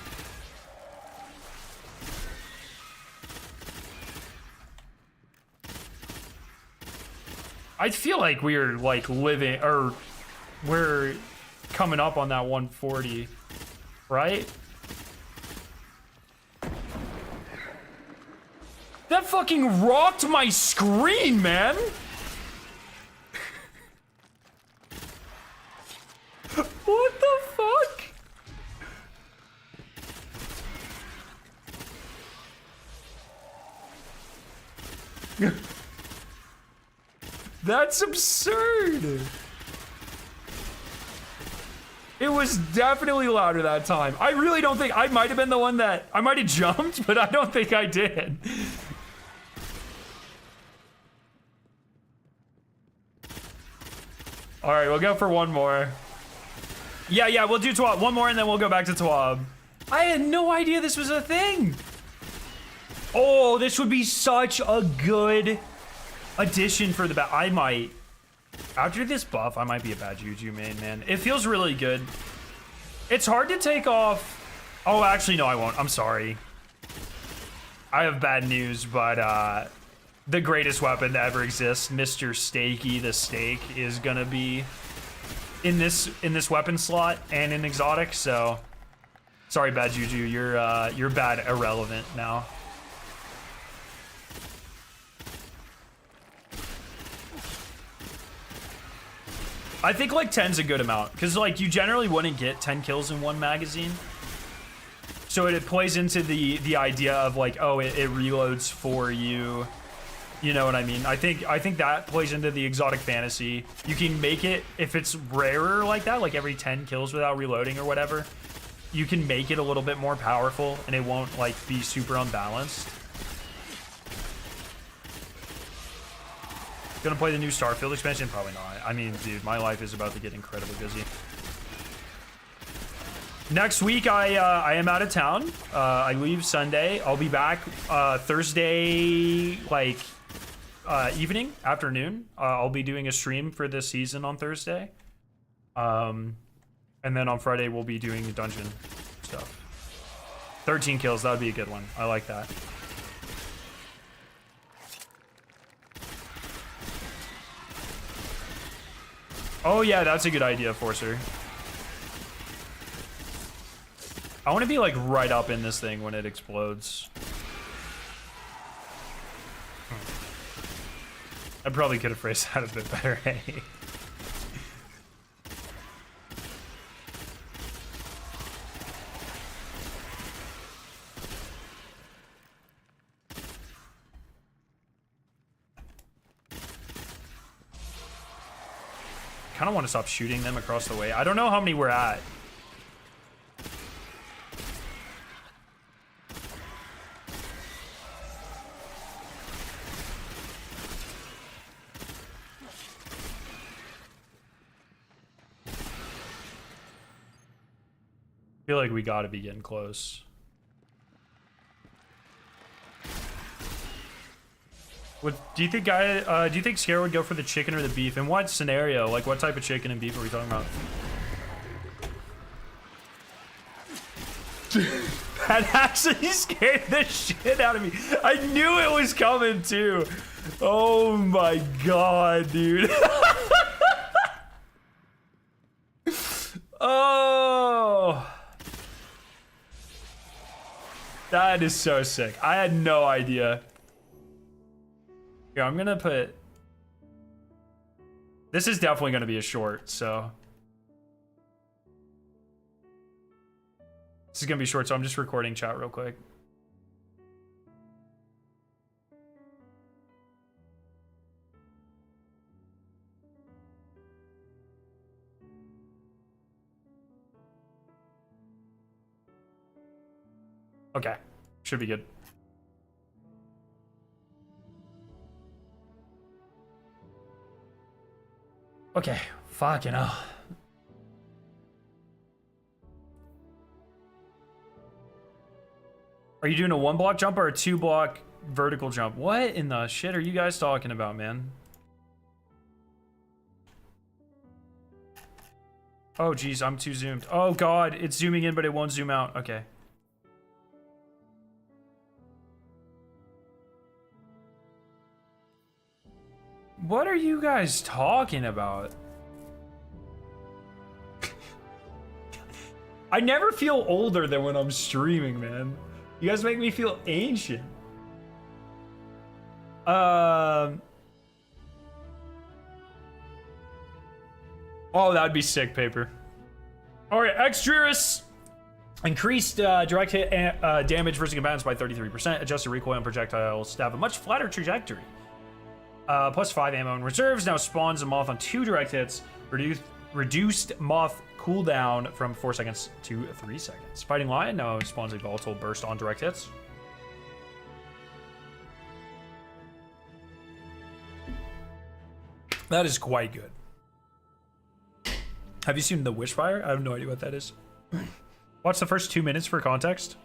I feel like we're like living, or we're coming up on that 140. Right? That fucking rocked my screen, man! What the fuck? That's absurd! It was definitely louder that time. I really don't think, I might have been the one that, I might have jumped, but I don't think I did. All right, we'll go for one more. Yeah, we'll do TWAB. One more and then we'll go back to TWAB. I had no idea this was a thing. Oh, this would be such a good addition for the I might. After this buff, I might be a Bad Juju main, man. It feels really good. It's hard to take off. Oh, actually, no, I won't. I'm sorry. I have bad news, but the greatest weapon to ever exist, Mr. Stakey the Steak, is gonna be in this weapon slot and in exotic. So, sorry, Bad Juju. You're bad irrelevant now. I think like 10's a good amount, because like you generally wouldn't get 10 kills in one magazine. So it plays into the idea of like, oh, it reloads for you. You know what I mean? I think that plays into the exotic fantasy. You can make it, if it's rarer like that, like every 10 kills without reloading or whatever, you can make it a little bit more powerful and it won't like be super unbalanced. Gonna play the new Starfield expansion? Probably not. I mean, dude, my life is about to get incredibly busy. Next week, I am out of town. I leave Sunday. I'll be back Thursday, like evening, afternoon. I'll be doing a stream for this season on Thursday. And then on Friday, we'll be doing dungeon stuff. 13 kills, that would be a good one. I like that. Oh yeah, that's a good idea, Forcer. I want to be like right up in this thing when it explodes. I probably could have phrased that a bit better, hey? I kind of want to stop shooting them across the way. I don't know how many we're at. I feel like we got to be getting close. What do you think, guy? Do you think Scare would go for the chicken or the beef? In what scenario? Like, what type of chicken and beef are we talking about? That actually scared the shit out of me. I knew it was coming too. Oh my god, dude. Oh. That is so sick. I had no idea. Here, I'm gonna put... This is definitely gonna be a short, so... This is gonna be short, so I'm just recording chat real quick. Okay, should be good. Okay, fucking hell. Are you doing a 1-block jump or a 2-block vertical jump? What in the shit are you guys talking about, man? Oh, geez, I'm too zoomed. Oh, God, it's zooming in, but it won't zoom out. Okay. What are you guys talking about? I never feel older than when I'm streaming, man. You guys make me feel ancient. Oh, that'd be sick, Paper. All right, X-Dres. Increased direct hit damage versus combatants by 33%. Adjusted recoil and projectiles to have a much flatter trajectory. Plus 5 ammo in reserves. Now spawns a moth on 2 direct hits. Reduced moth cooldown from 4 seconds to 3 seconds. Fighting Lion now spawns a volatile burst on direct hits. That is quite good. Have you seen the Wishfire? I have no idea what that is. Watch the first 2 minutes for context.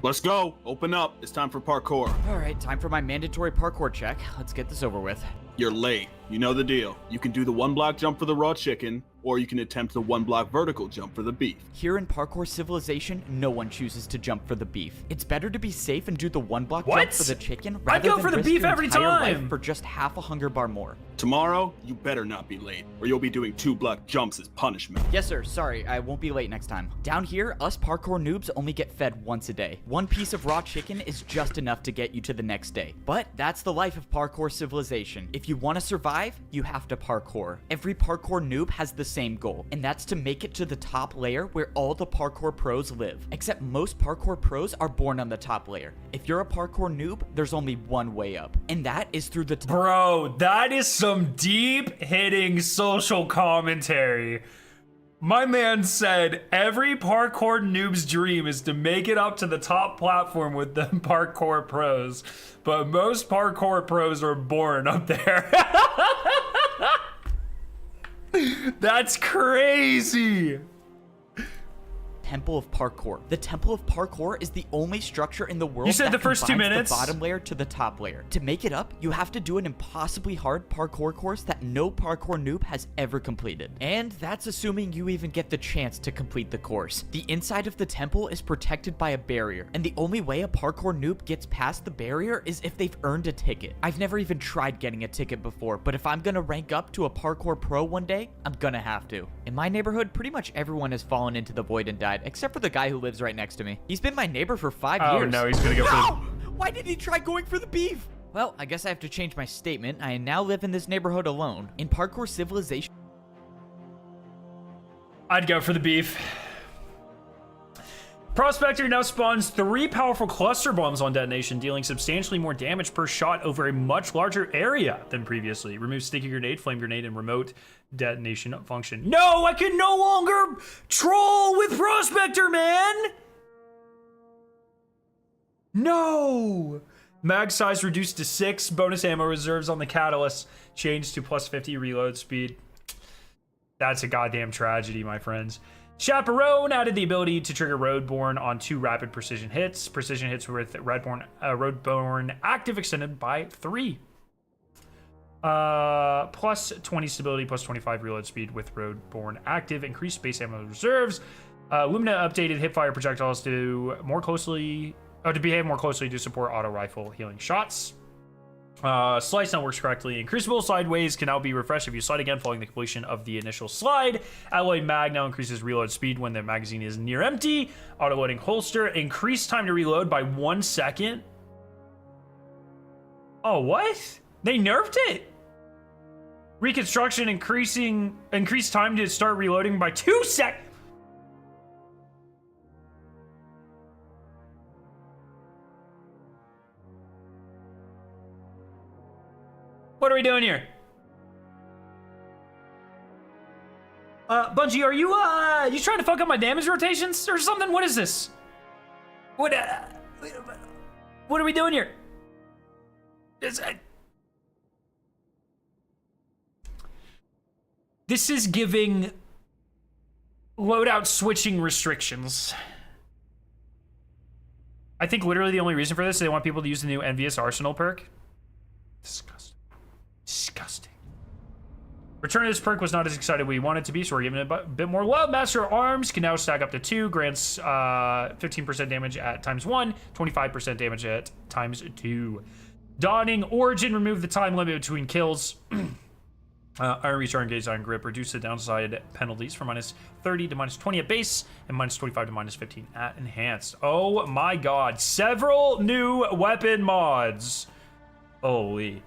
Let's go. Open up. It's time for parkour. All right, time for my mandatory parkour check. Let's get this over with. You're late. You know the deal. You can do the 1-block jump for the raw chicken, or you can attempt the 1-block vertical jump for the beef. Here in Parkour Civilization, no one chooses to jump for the beef. It's better to be safe and do the 1-block jump for the chicken rather than for the risk beef your every entire time life for just half a hunger bar more. Tomorrow, you better not be late, or you'll be doing 2-block jumps as punishment. Yes, sir. Sorry, I won't be late next time. Down here, us parkour noobs only get fed once a day. 1 piece of raw chicken is just enough to get you to the next day. But that's the life of Parkour Civilization. If you want to survive, you have to parkour. Every parkour noob has the same goal, and that's to make it to the top layer where all the parkour pros live. Except most parkour pros are born on the top layer. If you're a parkour noob, there's only one way up, and that is through the Bro, that is some deep hitting social commentary. My man said every parkour noob's dream is to make it up to the top platform with the parkour pros, but most parkour pros are born up there. That's crazy. Temple of Parkour. The Temple of Parkour is the only structure in the world You said that the first 2 combines minutes? the bottom layer to the top layer. To make it up, you have to do an impossibly hard parkour course that no parkour noob has ever completed. And that's assuming you even get the chance to complete the course. The inside of the temple is protected by a barrier, and the only way a parkour noob gets past the barrier is if they've earned a ticket. I've never even tried getting a ticket before, but if I'm gonna rank up to a parkour pro one day, I'm gonna have to. In my neighborhood, pretty much everyone has fallen into the void and died, except for the guy who lives right next to me. He's been my neighbor for 5 years. Oh no, he's gonna go for No! Why did he try going for the beef? Well, I guess I have to change my statement. I now live in this neighborhood alone. In Parkour Civilization, I'd go for the beef. Prospector now spawns 3 powerful cluster bombs on detonation, dealing substantially more damage per shot over a much larger area than previously. Remove sticky grenade, flame grenade, and remote detonation function. No, I can no longer troll with Prospector, man! No! Mag size reduced to 6. Bonus ammo reserves on the catalyst changed to plus 50 reload speed. That's a goddamn tragedy, my friends. Chaperone added the ability to trigger Roadborne on 2 rapid precision hits. Precision hits with Roadborne active extended by 3. Plus 20 stability, plus 25 reload speed with Roadborne active. Increased base ammo reserves. Lumina updated hipfire projectiles to behave more closely to support auto rifle healing shots. Slice now works correctly. Increasable sideways can now be refreshed if you slide again following the completion of the initial slide. Alloy mag now increases reload speed when the magazine is near empty. Auto loading holster. Increased time to reload by 1 second. Oh, what? They nerfed it. Reconstruction increased time to start reloading by 2 seconds. What are we doing here? Bungie, are you trying to fuck up my damage rotations or something? What is this? What are we doing here? This is giving loadout switching restrictions. I think literally the only reason for this is they want people to use the new Envious Arsenal perk. Disgusting. Disgusting. Return of this perk was not as excited we wanted to be, so we're giving it a bit more love. Master Arms can now stack up to 2, grants 15% damage at ×1, 25% damage at ×2. Dawning Origin, remove the time limit between kills. Iron Reach, Iron Gaze, Iron Grip, reduce the downside penalties from -30 to -20 at base, and -25 to -15 at enhanced. Oh my god. Several new weapon mods. Holy.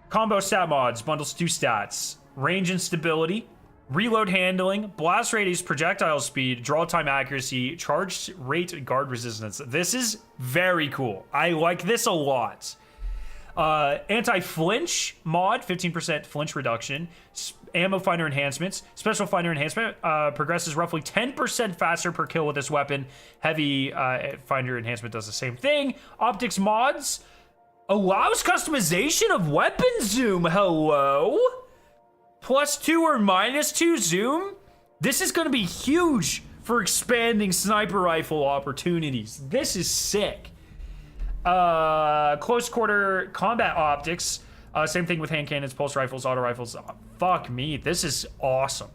Combo stat mods, bundles 2 stats. Range and stability, reload handling, blast radius, projectile speed, draw time accuracy, charge rate, guard resistance. This is very cool. I like this a lot. Anti-flinch mod, 15% flinch reduction. Ammo finder enhancements. Special finder enhancement progresses roughly 10% faster per kill with this weapon. Heavy finder enhancement does the same thing. Optics mods allows customization of weapon zoom. Hello? +2 or -2 zoom? This is going to be huge for expanding sniper rifle opportunities. This is sick. Close quarter combat optics. Same thing with hand cannons, pulse rifles, auto rifles. Fuck me. This is awesome.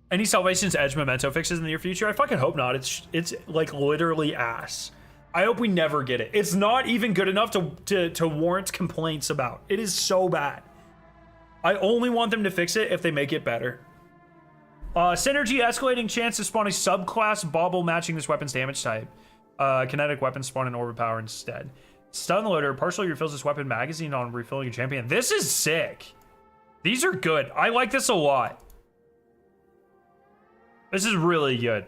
Any Salvation's Edge memento fixes in the near future? I fucking hope not. It's like literally ass. I hope we never get it. It's not even good enough to warrant complaints about. It is so bad. I only want them to fix it if they make it better. Synergy escalating chance to spawn a subclass bauble matching this weapon's damage type. Kinetic weapons spawn an orbit power instead. Stun loader partially refills this weapon magazine on refilling a champion. This is sick. These are good. I like this a lot. This is really good.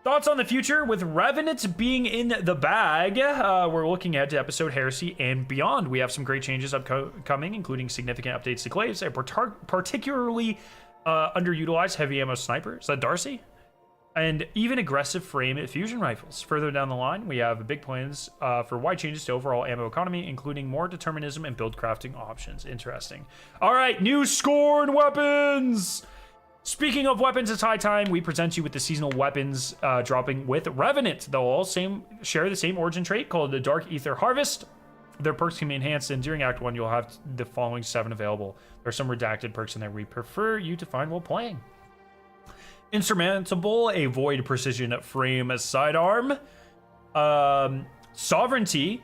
Thoughts on the future with Revenant being in the bag? We're looking ahead to episode Heresy and beyond. We have some great changes upcoming, including significant updates to Glaives, a particularly underutilized heavy ammo sniper. Is that Darcy? And even aggressive frame fusion rifles. Further down the line, we have big plans for wide changes to overall ammo economy, including more determinism and build crafting options. Interesting. All right, new Scorn weapons! Speaking of weapons, it's high time we present you with the seasonal weapons dropping with Revenant. They'll all share the same origin trait called the Dark Ether Harvest. Their perks can be enhanced, and during Act 1, you'll have the following 7 available. There are some redacted perks in there we prefer you to find while playing. Insurmountable, a void precision frame sidearm. Sovereignty,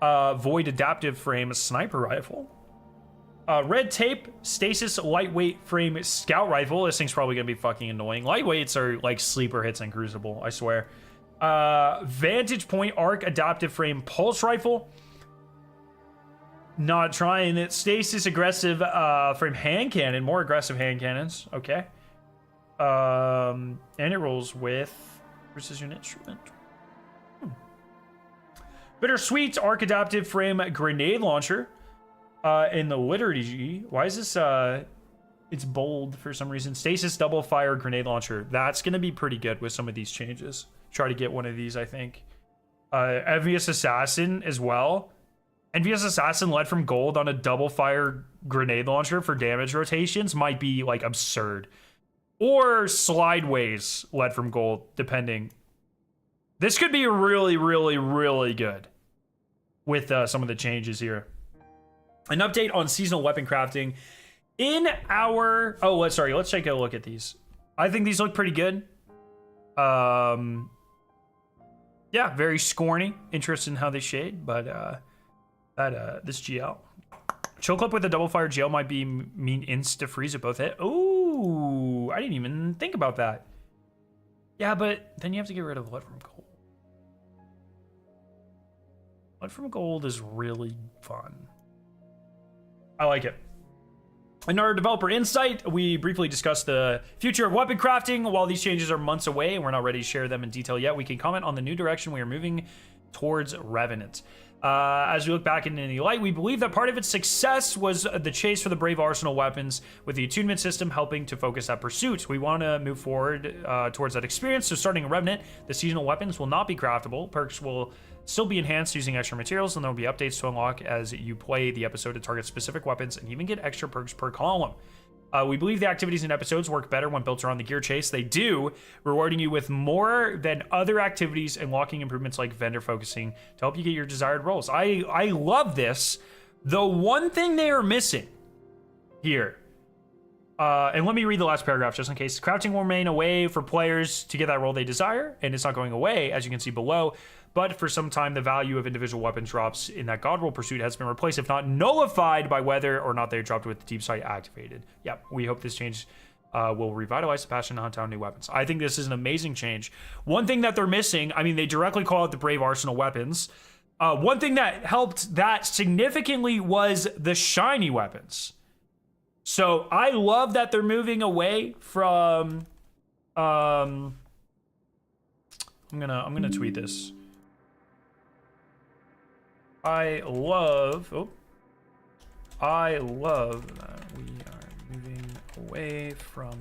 void adaptive frame sniper rifle. Red tape, stasis lightweight frame scout rifle. This thing's probably gonna be fucking annoying. Lightweights are like sleeper hits in Crucible, I swear. Vantage point arc adaptive frame pulse rifle. Not trying it. Stasis aggressive frame hand cannon. More aggressive hand cannons. Okay. And it rolls with precision instrument. Bittersweet arc adaptive frame grenade launcher. In the liturgy, why is this it's bold for some reason. Stasis double fire grenade launcher. That's gonna be pretty good with some of these changes. Try to get one of these, I think. Envious assassin as well. Envious Assassin led from gold on a double fire grenade launcher for damage rotations might be like absurd. Or Slideways led from gold, depending. This could be really, really, really good with some of the changes here. An update on seasonal weapon crafting. In our... Oh, let's take a look at these. I think these look pretty good. Yeah, very scorny. Interested in how they shade, but this GL. Choke Clip with a double fire GL might be mean insta freeze at both hit. Ooh, I didn't even think about that. Yeah, but then you have to get rid of Blood from Gold. Blood from Gold is really fun. I like it. In our developer insight, we briefly discussed the future of weapon crafting. While these changes are months away and we're not ready to share them in detail yet, we can comment on the new direction we are moving towards Revenant. As we look back into the light, we believe that part of its success was the chase for the Brave Arsenal weapons, with the attunement system helping to focus that pursuit. We want to move forward towards that experience, so starting a Revenant, the seasonal weapons will not be craftable. Perks will still be enhanced using extra materials, and there will be updates to unlock as you play the episode to target specific weapons and even get extra perks per column. We believe the activities in episodes work better when built around the gear chase. They do, rewarding you with more than other activities and locking improvements like vendor focusing to help you get your desired roles. I love this. The one thing they are missing here, and let me read the last paragraph just in case. Crafting will remain a way for players to get that role they desire, and it's not going away, as you can see below. But for some time, the value of individual weapon drops in that God roll pursuit has been replaced, if not nullified, by whether or not they're dropped with the deep sight activated. Yep, we hope this change will revitalize the passion to hunt down new weapons. I think this is an amazing change. One thing that they're missing, I mean, they directly call out the Brave Arsenal weapons. One thing that helped that significantly was the shiny weapons. So I love that they're moving away from. I'm gonna tweet this. I love that we are moving away from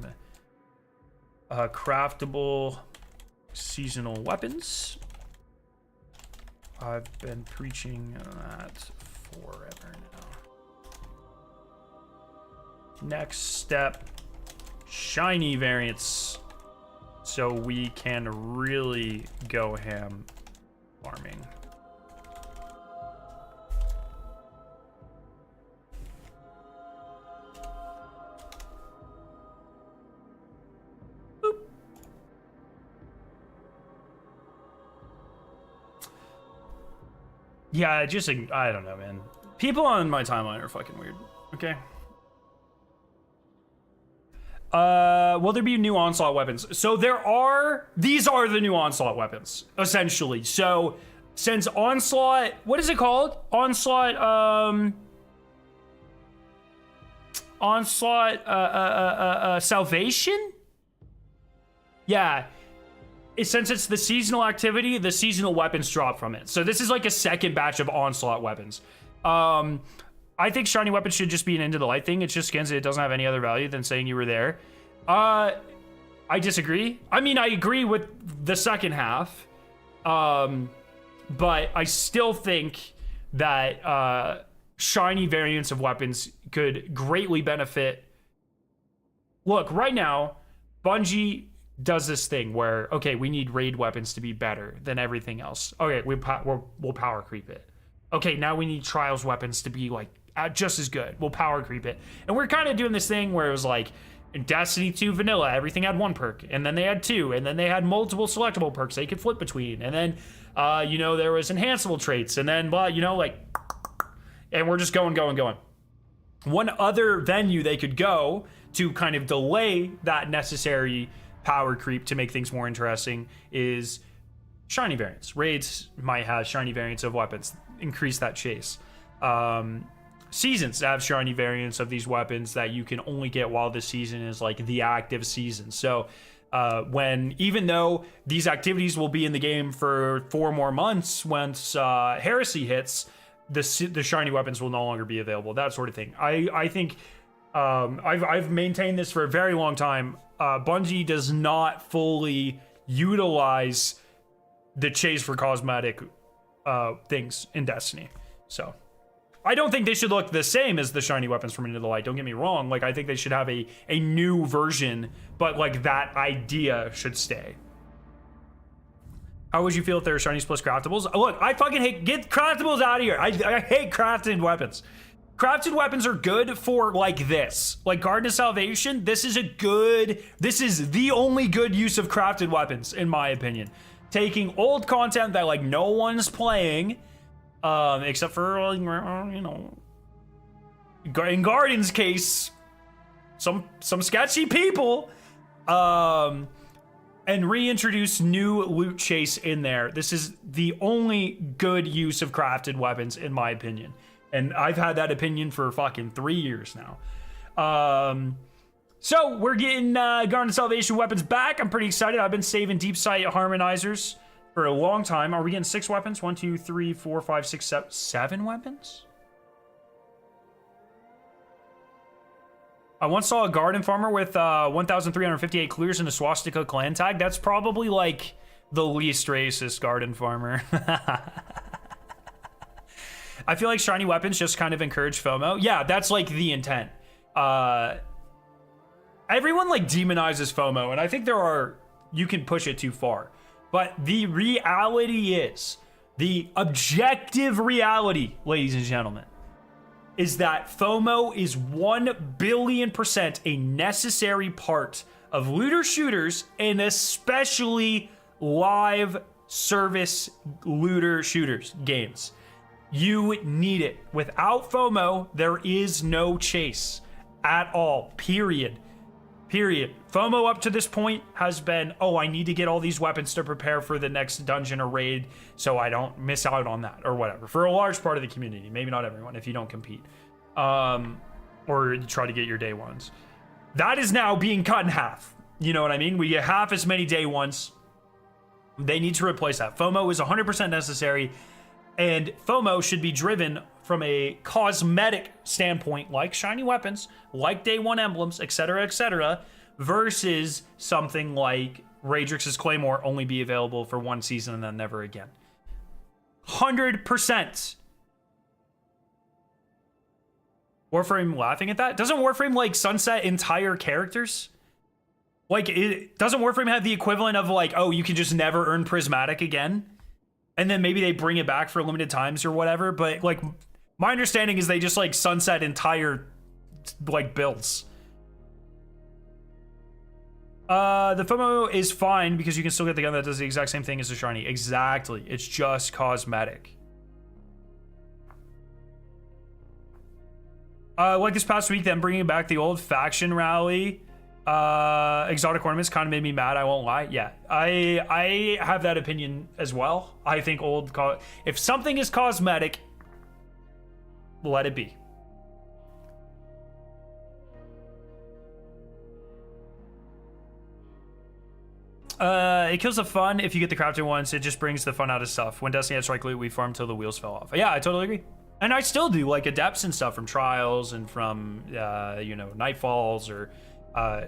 craftable seasonal weapons. I've been preaching that forever now. Next step, shiny variants, so we can really go ham farming. Yeah, just, I don't know, man. People on my timeline are fucking weird. Okay. Will there be new onslaught weapons? So these are the new onslaught weapons, essentially. So since onslaught, what is it called? Salvation? Yeah. Since it's the seasonal activity, the seasonal weapons drop from it. So this is like a second batch of onslaught weapons. I think shiny weapons should just be an Into the Light thing. It's just skins. It doesn't have any other value than saying you were there. I disagree. I mean, I agree with the second half. But I still think that shiny variants of weapons could greatly benefit. Look, right now, Bungie does this thing where, okay, we need raid weapons to be better than everything else. Okay, we'll power creep it. Okay, now we need trials weapons to be like just as good. We'll power creep it. And we're kind of doing this thing where it was like in Destiny 2 vanilla, everything had one perk, and then they had two, and then they had multiple selectable perks they could flip between, and then there was enhanceable traits, and then and we're just going. One other venue they could go to kind of delay that necessary power creep to make things more interesting is shiny variants. Raids might have shiny variants of weapons, increase that chase. Seasons have shiny variants of these weapons that you can only get while the season is like the active season. So even though these activities will be in the game for 4 more months, once Heresy hits, the shiny weapons will no longer be available, that sort of thing. I think I've maintained this for a very long time. Bungie does not fully utilize the chase for cosmetic things in Destiny. So I don't think they should look the same as the shiny weapons from Into the Light. Don't get me wrong. Like, I think they should have a new version, but like that idea should stay. How would you feel if there were shinies plus craftables? Look, I fucking hate, get craftables out of here. I hate crafted weapons. Crafted weapons are good for like this. Like Garden of Salvation, this is the only good use of crafted weapons, in my opinion. Taking old content that like no one's playing, except for, you know, in Garden's case, some sketchy people, and reintroduce new loot chase in there. This is the only good use of crafted weapons, in my opinion. And I've had that opinion for fucking 3 years now. So we're getting Garden of Salvation weapons back. I'm pretty excited. I've been saving deep sight harmonizers for a long time. Are we getting 6 weapons? 1, 2, 3, 4, 5, 6, 7, 7 weapons? I once saw a garden farmer with 1,358 clears and a swastika clan tag. That's probably like the least racist garden farmer. I feel like shiny weapons just kind of encourage FOMO. Yeah, that's like the intent. Everyone like demonizes FOMO, and I think you can push it too far. But the reality is, the objective reality, ladies and gentlemen, is that FOMO is 1 billion% a necessary part of looter shooters, and especially live service looter shooters games. You need it. Without FOMO, there is no chase at all. Period. FOMO up to this point has been, oh, I need to get all these weapons to prepare for the next dungeon or raid so I don't miss out on that or whatever. For a large part of the community, maybe not everyone if you don't compete. Or you try to get your day ones. That is now being cut in half. You know what I mean? We get half as many day ones. They need to replace that. FOMO is 100% necessary. And FOMO should be driven from a cosmetic standpoint, like shiny weapons, like day one emblems, etc., versus something like Radrix's Claymore only be available for 1 season and then never again. 100%. Warframe laughing at that? Doesn't Warframe like sunset entire characters? Like, doesn't Warframe have the equivalent of like, oh, you can just never earn Prismatic again? And then maybe they bring it back for limited times or whatever. But like, my understanding is they just like sunset entire like builds. The FOMO is fine because you can still get the gun that does the exact same thing as the shiny. Exactly. It's just cosmetic. Like this past week, them bringing back the old faction rally. Exotic ornaments kind of made me mad, I won't lie. Yeah, I have that opinion as well. I think if something is cosmetic, let it be. It kills the fun if you get the crafted ones. It just brings the fun out of stuff. When Destiny had strike loot, we farmed till the wheels fell off. Yeah, I totally agree. And I still do, like adepts and stuff from trials and from you know, Nightfalls or I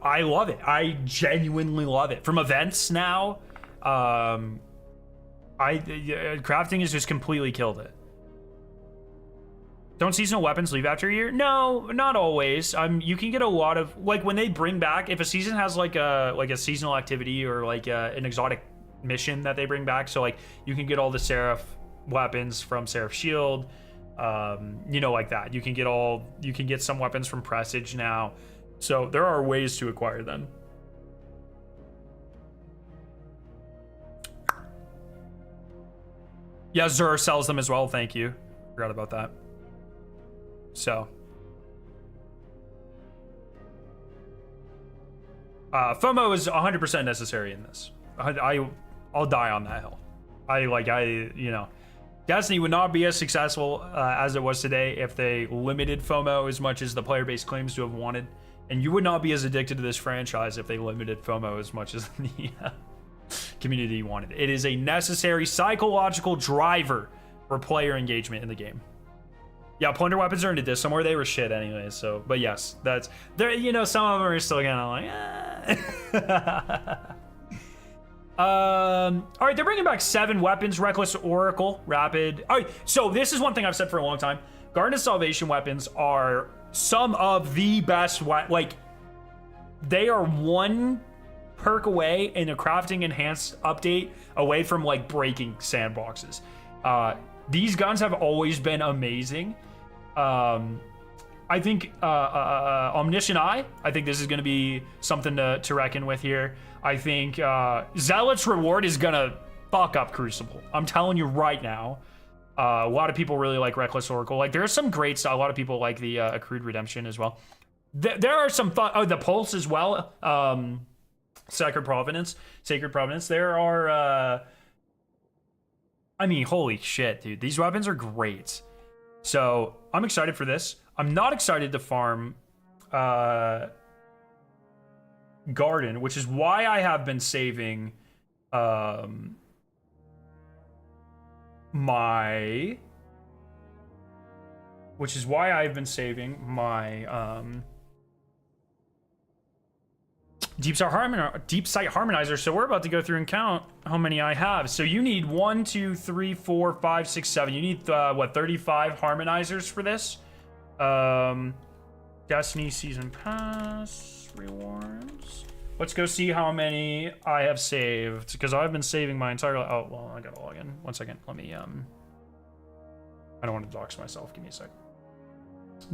love it. I genuinely love it. From events now, crafting has just completely killed it. Don't seasonal weapons leave after a year? No, not always. You can get a lot of, like, when they bring back, if a season has like a seasonal activity or like an exotic mission that they bring back, so like you can get all the Seraph weapons from Seraph Shield. You know, like that. You can get some weapons from Presage now. So there are ways to acquire them. Yeah, Zur sells them as well. Thank you. Forgot about that. So. FOMO is 100% necessary in this. I'll die on that hill. You know. Destiny would not be as successful as it was today if they limited FOMO as much as the player base claims to have wanted. And you would not be as addicted to this franchise if they limited FOMO as much as the community wanted. It is a necessary psychological driver for player engagement in the game. Yeah, plunder weapons are into this somewhere. They were shit anyway. So, but yes, that's there. You know, some of them are still kind of like, All right, they're bringing back 7 weapons: Reckless Oracle, Rapid. All right, so this is one thing I've said for a long time. Garden of Salvation weapons are some of the best. Like, they are one perk away in a crafting enhanced update away from like breaking sandboxes. These guns have always been amazing. I think Omniscient Eye, I think this is going to be something to reckon with here. I think Zealot's Reward is going to fuck up Crucible. I'm telling you right now. A lot of people really like Reckless Oracle. Like, there's some great stuff. A lot of people like the Accrued Redemption as well. There are some fun... Oh, the Pulse as well. Sacred Providence. There are... I mean, holy shit, dude. These weapons are great. So, I'm excited for this. I'm not excited to farm Garden, which is why I have been saving my Deep Sight Harmonizer. So we're about to go through and count how many I have. So you need 1, 2, 3, 4, 5, 6, 7. You need what, 35 harmonizers for this? Destiny Season Pass rewards. Let's go see how many I have saved, because I've been saving my entire... Oh, well, I gotta log in. 1 second. Let me, I don't want to dox myself. Give me a sec.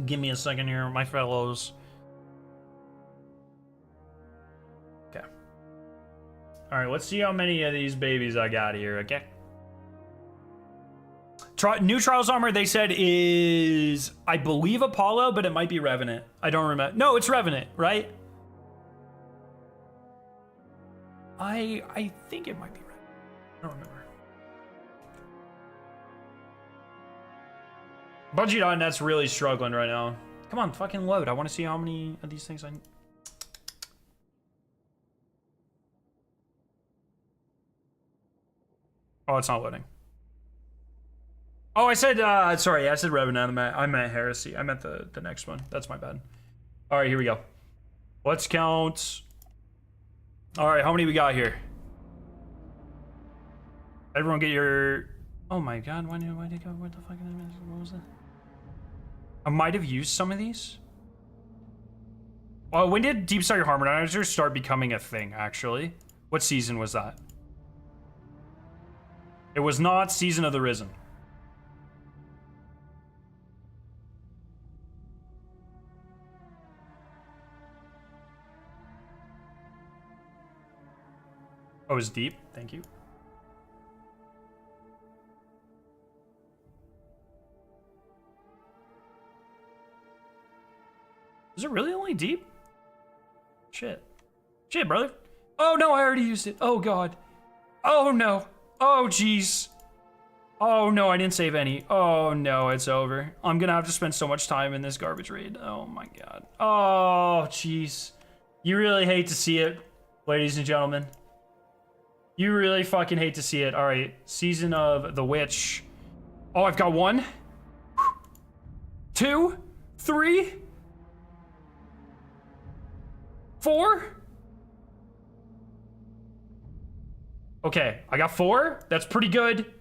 Give me a second here, my fellows. Okay. All right, let's see how many of these babies I got here, okay? New Trials Armor, they said, is, I believe, Apollo, but it might be Revenant. I don't remember. No, it's Revenant, right? I think it might be Revenant. I don't remember. Bungie.net's really struggling right now. Come on, fucking load. I want to see how many of these things I... Oh, it's not loading. Oh, I said, sorry, I said Revenant. I meant Heresy. I meant the next one. That's my bad. All right, here we go. Let's count. All right, how many we got here? Everyone get your... Oh my god, why did it go? What the fuck? What was that? I might have used some of these. Well, when did Deep Sight Harmonizer start becoming a thing, actually? What season was that? It was not Season of the Risen. Oh, it was deep. Thank you. Is it really only deep? Shit. Shit, brother. Oh, no, I already used it. Oh, God. Oh, no. Oh, jeez. Oh, no, I didn't save any. Oh, no, it's over. I'm gonna have to spend so much time in this garbage raid. Oh, my God. Oh, jeez. You really hate to see it, ladies and gentlemen. You really fucking hate to see it. All right, Season of the Witch. Oh, I've got 1, 2, 3, 4. Okay, I got 4. That's pretty good.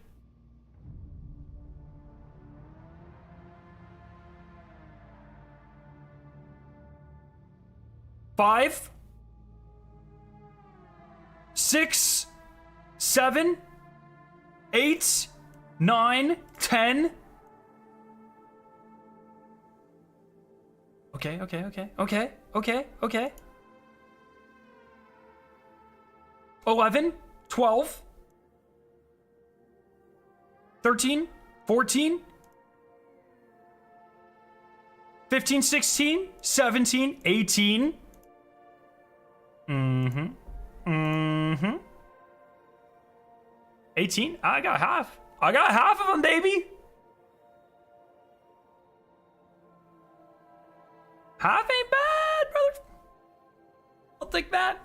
Five, 6, 7, 8, 9, 10. Okay. 11, 12, 13, 14, 15, 16, 17, 18. 18? I got half. I got half of them, baby. Half ain't bad, brother. I'll take that.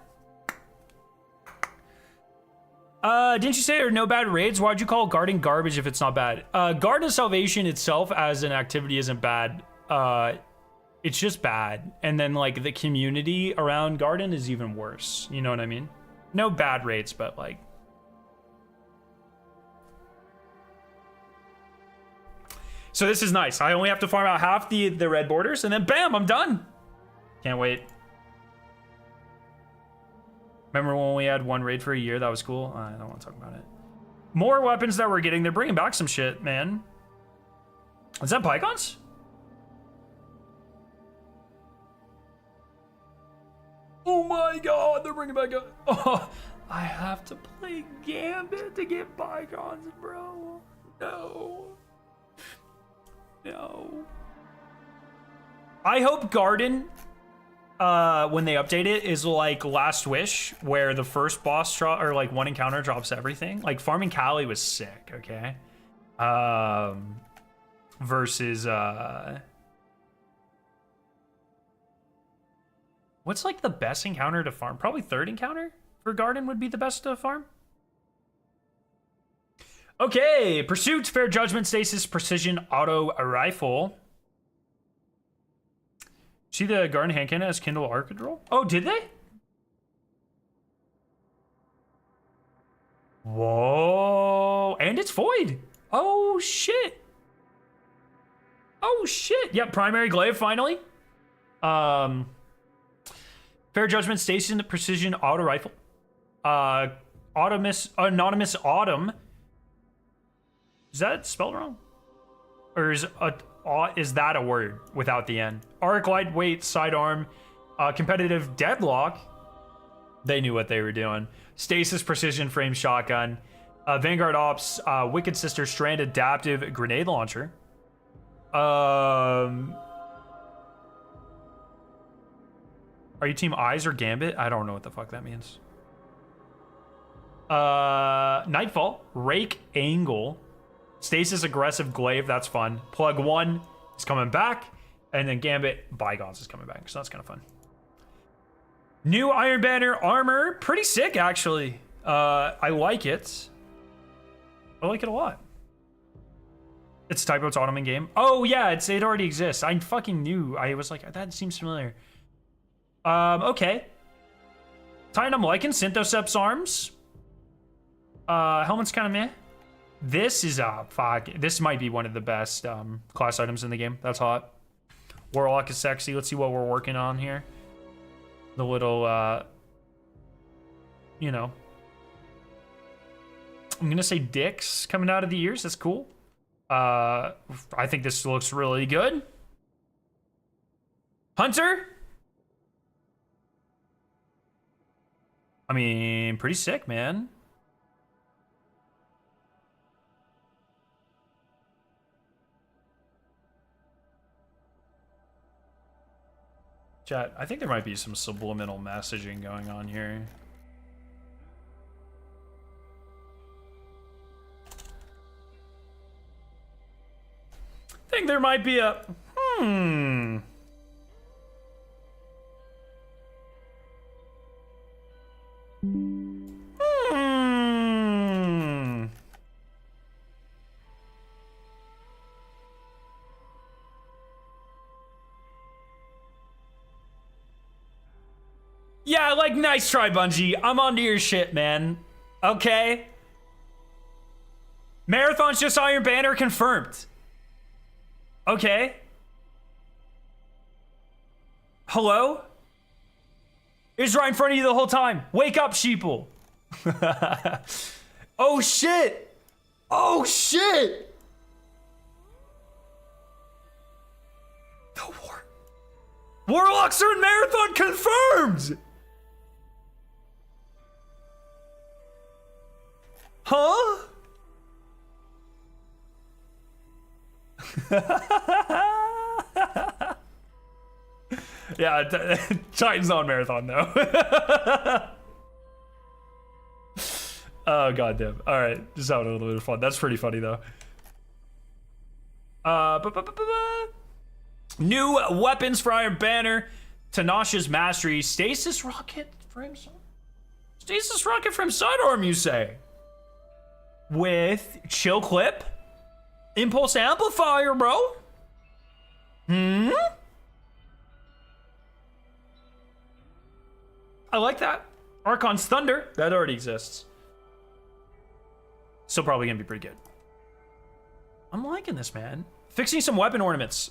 Didn't you say there are no bad raids? Why'd you call Garden garbage if it's not bad? Garden of Salvation itself as an activity isn't bad. It's just bad. And then, like, the community around Garden is even worse. You know what I mean? No bad raids, but, like, So this is nice. I only have to farm out half the red borders, and then bam, I'm done. Can't wait. Remember when we had one raid for a year? That was cool. I don't want to talk about it. More weapons that we're getting. They're bringing back some shit, man. Is that Pycons? Oh my god, they're bringing back up. Oh, I have to play Gambit to get Pycons, bro. No. No. I hope Garden, when they update it, is like Last Wish, where the first boss drop, or like one encounter drops everything. Like farming Cali was sick, okay? Versus what's like the best encounter to farm? Probably third encounter for Garden would be the best to farm. Okay, Pursuit, Fair Judgment, Stasis, Precision, Auto Rifle. See the Garden hand cannon as Kindle Archidrol? Oh, did they? Whoa, and it's void. Oh shit. Oh shit. Yep, primary glaive finally. Fair Judgment, Station, Precision, Auto Rifle. Anonymous Autumn. Is that spelled wrong? Or is that a word without the N? Arc, lightweight, sidearm, competitive deadlock. They knew what they were doing. Stasis, precision, frame, shotgun. Vanguard Ops, Wicked Sister, Strand, adaptive, grenade launcher. Are you team Eyes or Gambit? I don't know what the fuck that means. Nightfall, Rake, Angle, Stasis, aggressive, glaive. That's fun. Plug 1 is coming back, and then Gambit, Bygones is coming back. So that's kind of fun. New Iron Banner armor, pretty sick actually. I like it. I like it a lot. It's a typo, it's autumn in game. Oh yeah, it already exists. I fucking knew. I was like, that seems familiar. Okay. Titan, I'm liking Synthoceps arms. Helmet's kind of meh. This is fuck. This might be one of the best class items in the game. That's hot. Warlock is sexy. Let's see what we're working on here. The little, you know. I'm gonna say dicks coming out of the ears. That's cool. I think this looks really good. Hunter. I mean, pretty sick, man. Chat, I think there might be some subliminal messaging going on here. I think there might be a... Yeah, like, nice try, Bungie. I'm onto your shit, man. Okay. Marathon's just Iron Banner confirmed. Okay. Hello? It was right in front of you the whole time. Wake up, sheeple. Oh, shit. Oh, shit. The Warlocks are in Marathon confirmed. Huh? Yeah, Titan's on Marathon though. Oh goddamn! All right, just having a little bit of fun. That's pretty funny though. New weapons for Iron Banner, Tanasha's Mastery, Stasis Rocket frame, Stasis Rocket from Sidearm. You say? With Chill Clip, Impulse Amplifier, bro. I like that. Archon's Thunder, that already exists. Still probably gonna be pretty good. I'm liking this, man. Fixing some weapon ornaments.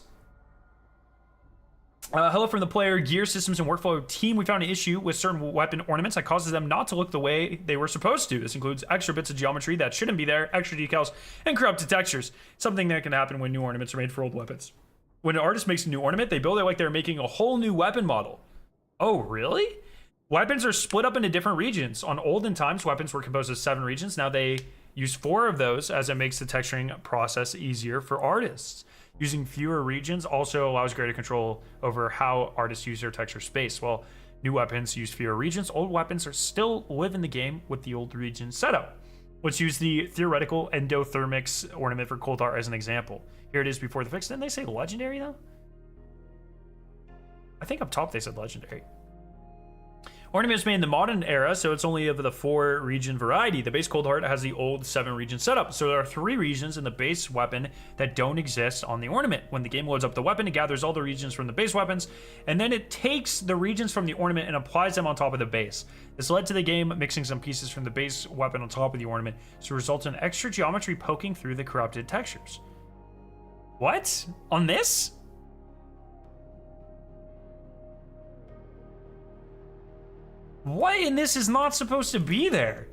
Hello from the player, gear systems, and workflow team. We found an issue with certain weapon ornaments that causes them not to look the way they were supposed to. This includes extra bits of geometry that shouldn't be there, extra decals, and corrupted textures. Something that can happen when new ornaments are made for old weapons. When an artist makes a new ornament, they build it like they're making a whole new weapon model. Oh, really? Weapons are split up into different regions. On olden times, weapons were composed of 7 regions. Now they use 4 of those, as it makes the texturing process easier for artists. Using fewer regions also allows greater control over how artists use their texture space. While new weapons use fewer regions, old weapons are still live in the game with the old region setup. Let's use the theoretical endothermics ornament for cold art as an example. Here it is before the fix. Didn't they say legendary though? I think up top they said legendary. Ornament is made in the modern era, so it's only of the 4 region variety. The base cold heart has the old 7 region setup, so there are 3 regions in the base weapon that don't exist on the ornament. When the game loads up the weapon, it gathers all the regions from the base weapons, and then it takes the regions from the ornament and applies them on top of the base. This led to the game mixing some pieces from the base weapon on top of the ornament, so it results in extra geometry poking through the corrupted textures. What? On this? What in this is not supposed to be there?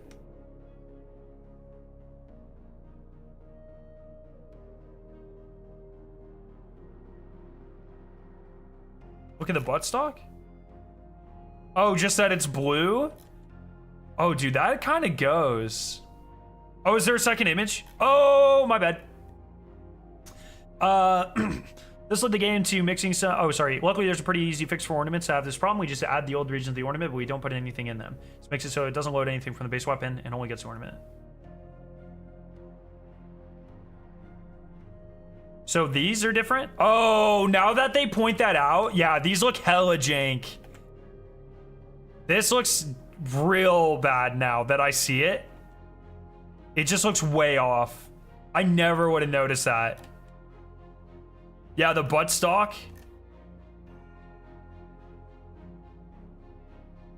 Look at the buttstock. Oh, just that it's blue? Oh, dude, that kind of goes. Oh, is there a second image? Oh, my bad. This led the game to mixing some... Oh, sorry. Luckily, there's a pretty easy fix for ornaments to have this problem. We just add the old regions of the ornament, but we don't put anything in them. This makes it so it doesn't load anything from the base weapon and only gets the ornament. So these are different? Oh, now that they point that out, yeah, these look hella jank. This looks real bad now that I see it. It just looks way off. I never would have noticed that. Yeah, the buttstock.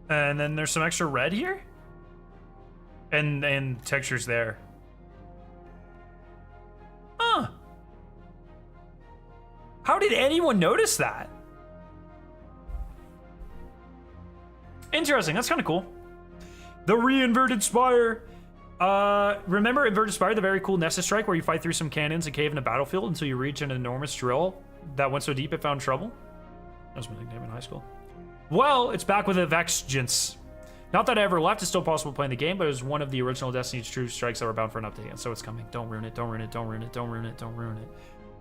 And then there's some extra red here. And textures there. Huh. How did anyone notice that? Interesting, that's kind of cool. The re-inverted spire. Remember Inverted Spire, the very cool Nessus strike where you fight through some cannons and cave in a battlefield until you reach an enormous drill that went so deep it found trouble? That was my nickname in high school. Well, it's back with a Vengeance. Not that I ever left, it's still possible to play in the game, but it was one of the original Destiny's true strikes that were bound for an update, and so it's coming. Don't ruin it, don't ruin it, don't ruin it, don't ruin it, don't ruin it.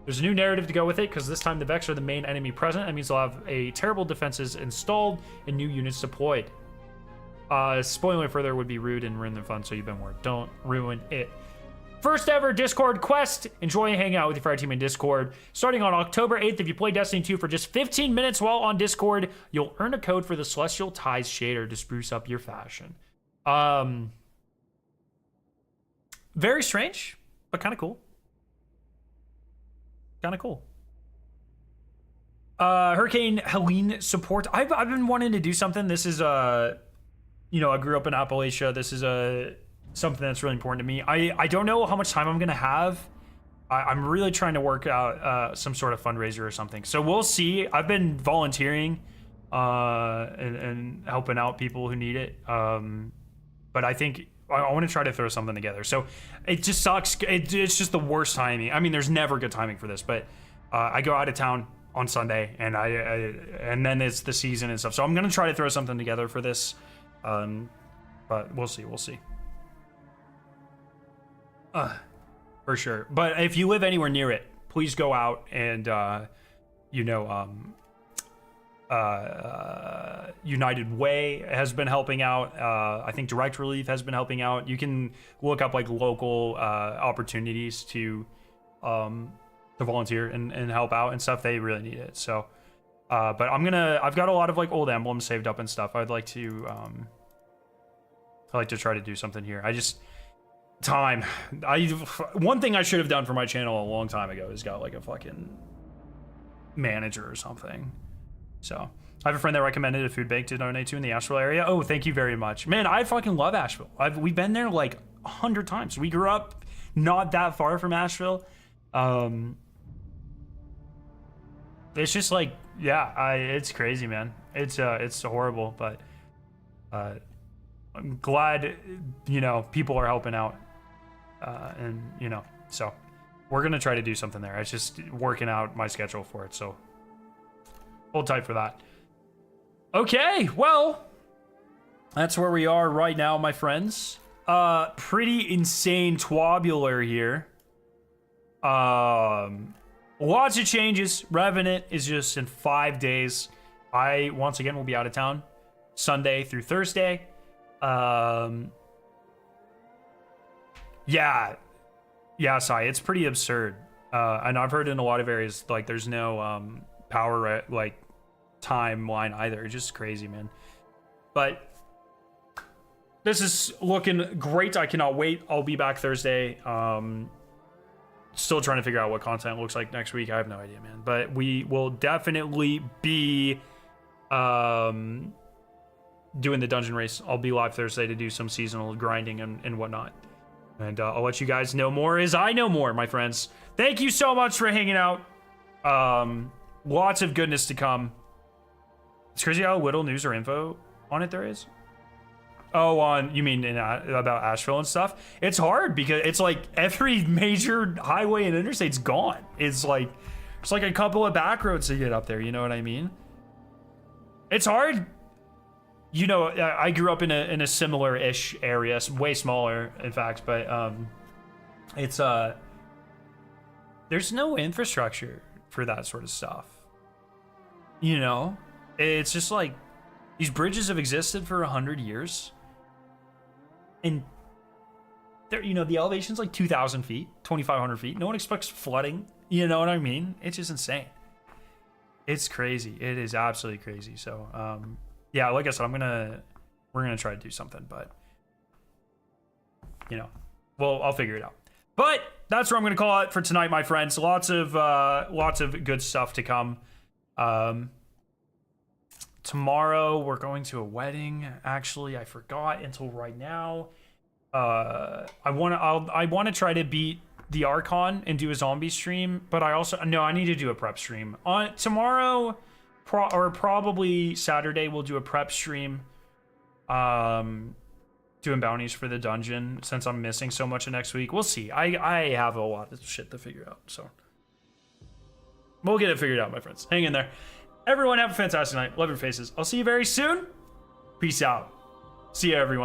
There's a new narrative to go with it, because this time the Vex are the main enemy present. That means they'll have a terrible defenses installed and new units deployed. Spoiling it further would be rude and ruin the fun, so you've been warned. Don't ruin it. First ever Discord quest. Enjoy hanging out with your fire team in Discord. Starting on October 8th, if you play Destiny 2 for just 15 minutes while on Discord, you'll earn a code for the Celestial Ties shader to spruce up your fashion. Very strange, but kind of cool. Kind of cool. Hurricane Helene support. I've been wanting to do something. This is you know, I grew up in Appalachia. This is something that's really important to me. I don't know how much time I'm gonna have. I'm really trying to work out some sort of fundraiser or something. So we'll see. I've been volunteering and helping out people who need it. But I think I want to try to throw something together. So it just sucks. It's just the worst timing. I mean, there's never good timing for this, but I go out of town on Sunday and and then it's the season and stuff. So I'm gonna try to throw something together for this. But we'll see. For sure. But if you live anywhere near it, please go out and, United Way has been helping out. I think Direct Relief has been helping out. You can look up like local opportunities to volunteer and help out and stuff. They really need it. So, but I've got a lot of like old emblems saved up and stuff. I'd like to try to do something here. Time. One thing I should have done for my channel a long time ago is got like a fucking manager or something. So I have a friend that recommended a food bank to donate to in the Asheville area. Oh, thank you very much. Man, I fucking love Asheville. We've been there like 100 times. We grew up not that far from Asheville. It's just like, yeah, it's crazy, man. It's horrible, but I'm glad, you know, people are helping out, and you know, so we're gonna try to do something there. It's just working out my schedule for it, so hold tight for that. Okay, well, that's where we are right now, my friends. Pretty insane twabular here. Lots of changes. Revenant is just in 5 days. I, once again, will be out of town Sunday through Thursday. Yeah, Sai, it's pretty absurd. And I've heard in a lot of areas, like, there's no power, like, timeline either. It's just crazy, man. But this is looking great. I cannot wait. I'll be back Thursday. Still trying to figure out what content looks like next week. I have no idea, man. But we will definitely be doing the dungeon race. I'll be live Thursday to do some seasonal grinding and whatnot. And I'll let you guys know more as I know more, my friends. Thank you so much for hanging out. Lots of goodness to come. It's crazy how little news or info on it there is. Oh, you mean about Asheville and stuff? It's hard because it's like every major highway and interstate's gone. It's like a couple of back roads to get up there. You know what I mean? It's hard. You know, I grew up in a similar-ish area, way smaller, in fact, but it's there's no infrastructure for that sort of stuff. You know, it's just like these bridges have existed for 100 years. And there, you know, the elevation's like 2,000 feet, 2,500 feet. No one expects flooding. You know what I mean? It's just insane. It's crazy. It is absolutely crazy. So, yeah, like I said, we're gonna try to do something, but you know, well, I'll figure it out. But that's where I'm gonna call it for tonight, my friends. Lots of good stuff to come. Tomorrow we're going to a wedding. Actually, I forgot until right now. I want to try to beat the Archon and do a zombie stream, but I need to do a prep stream on tomorrow, or probably Saturday. We'll do a prep stream, doing bounties for the dungeon since I'm missing so much of next week. We'll see. I have a lot of shit to figure out, so we'll get it figured out, my friends. Hang in there. Everyone have a fantastic night. Love your faces. I'll see you very soon. Peace out. See you, everyone.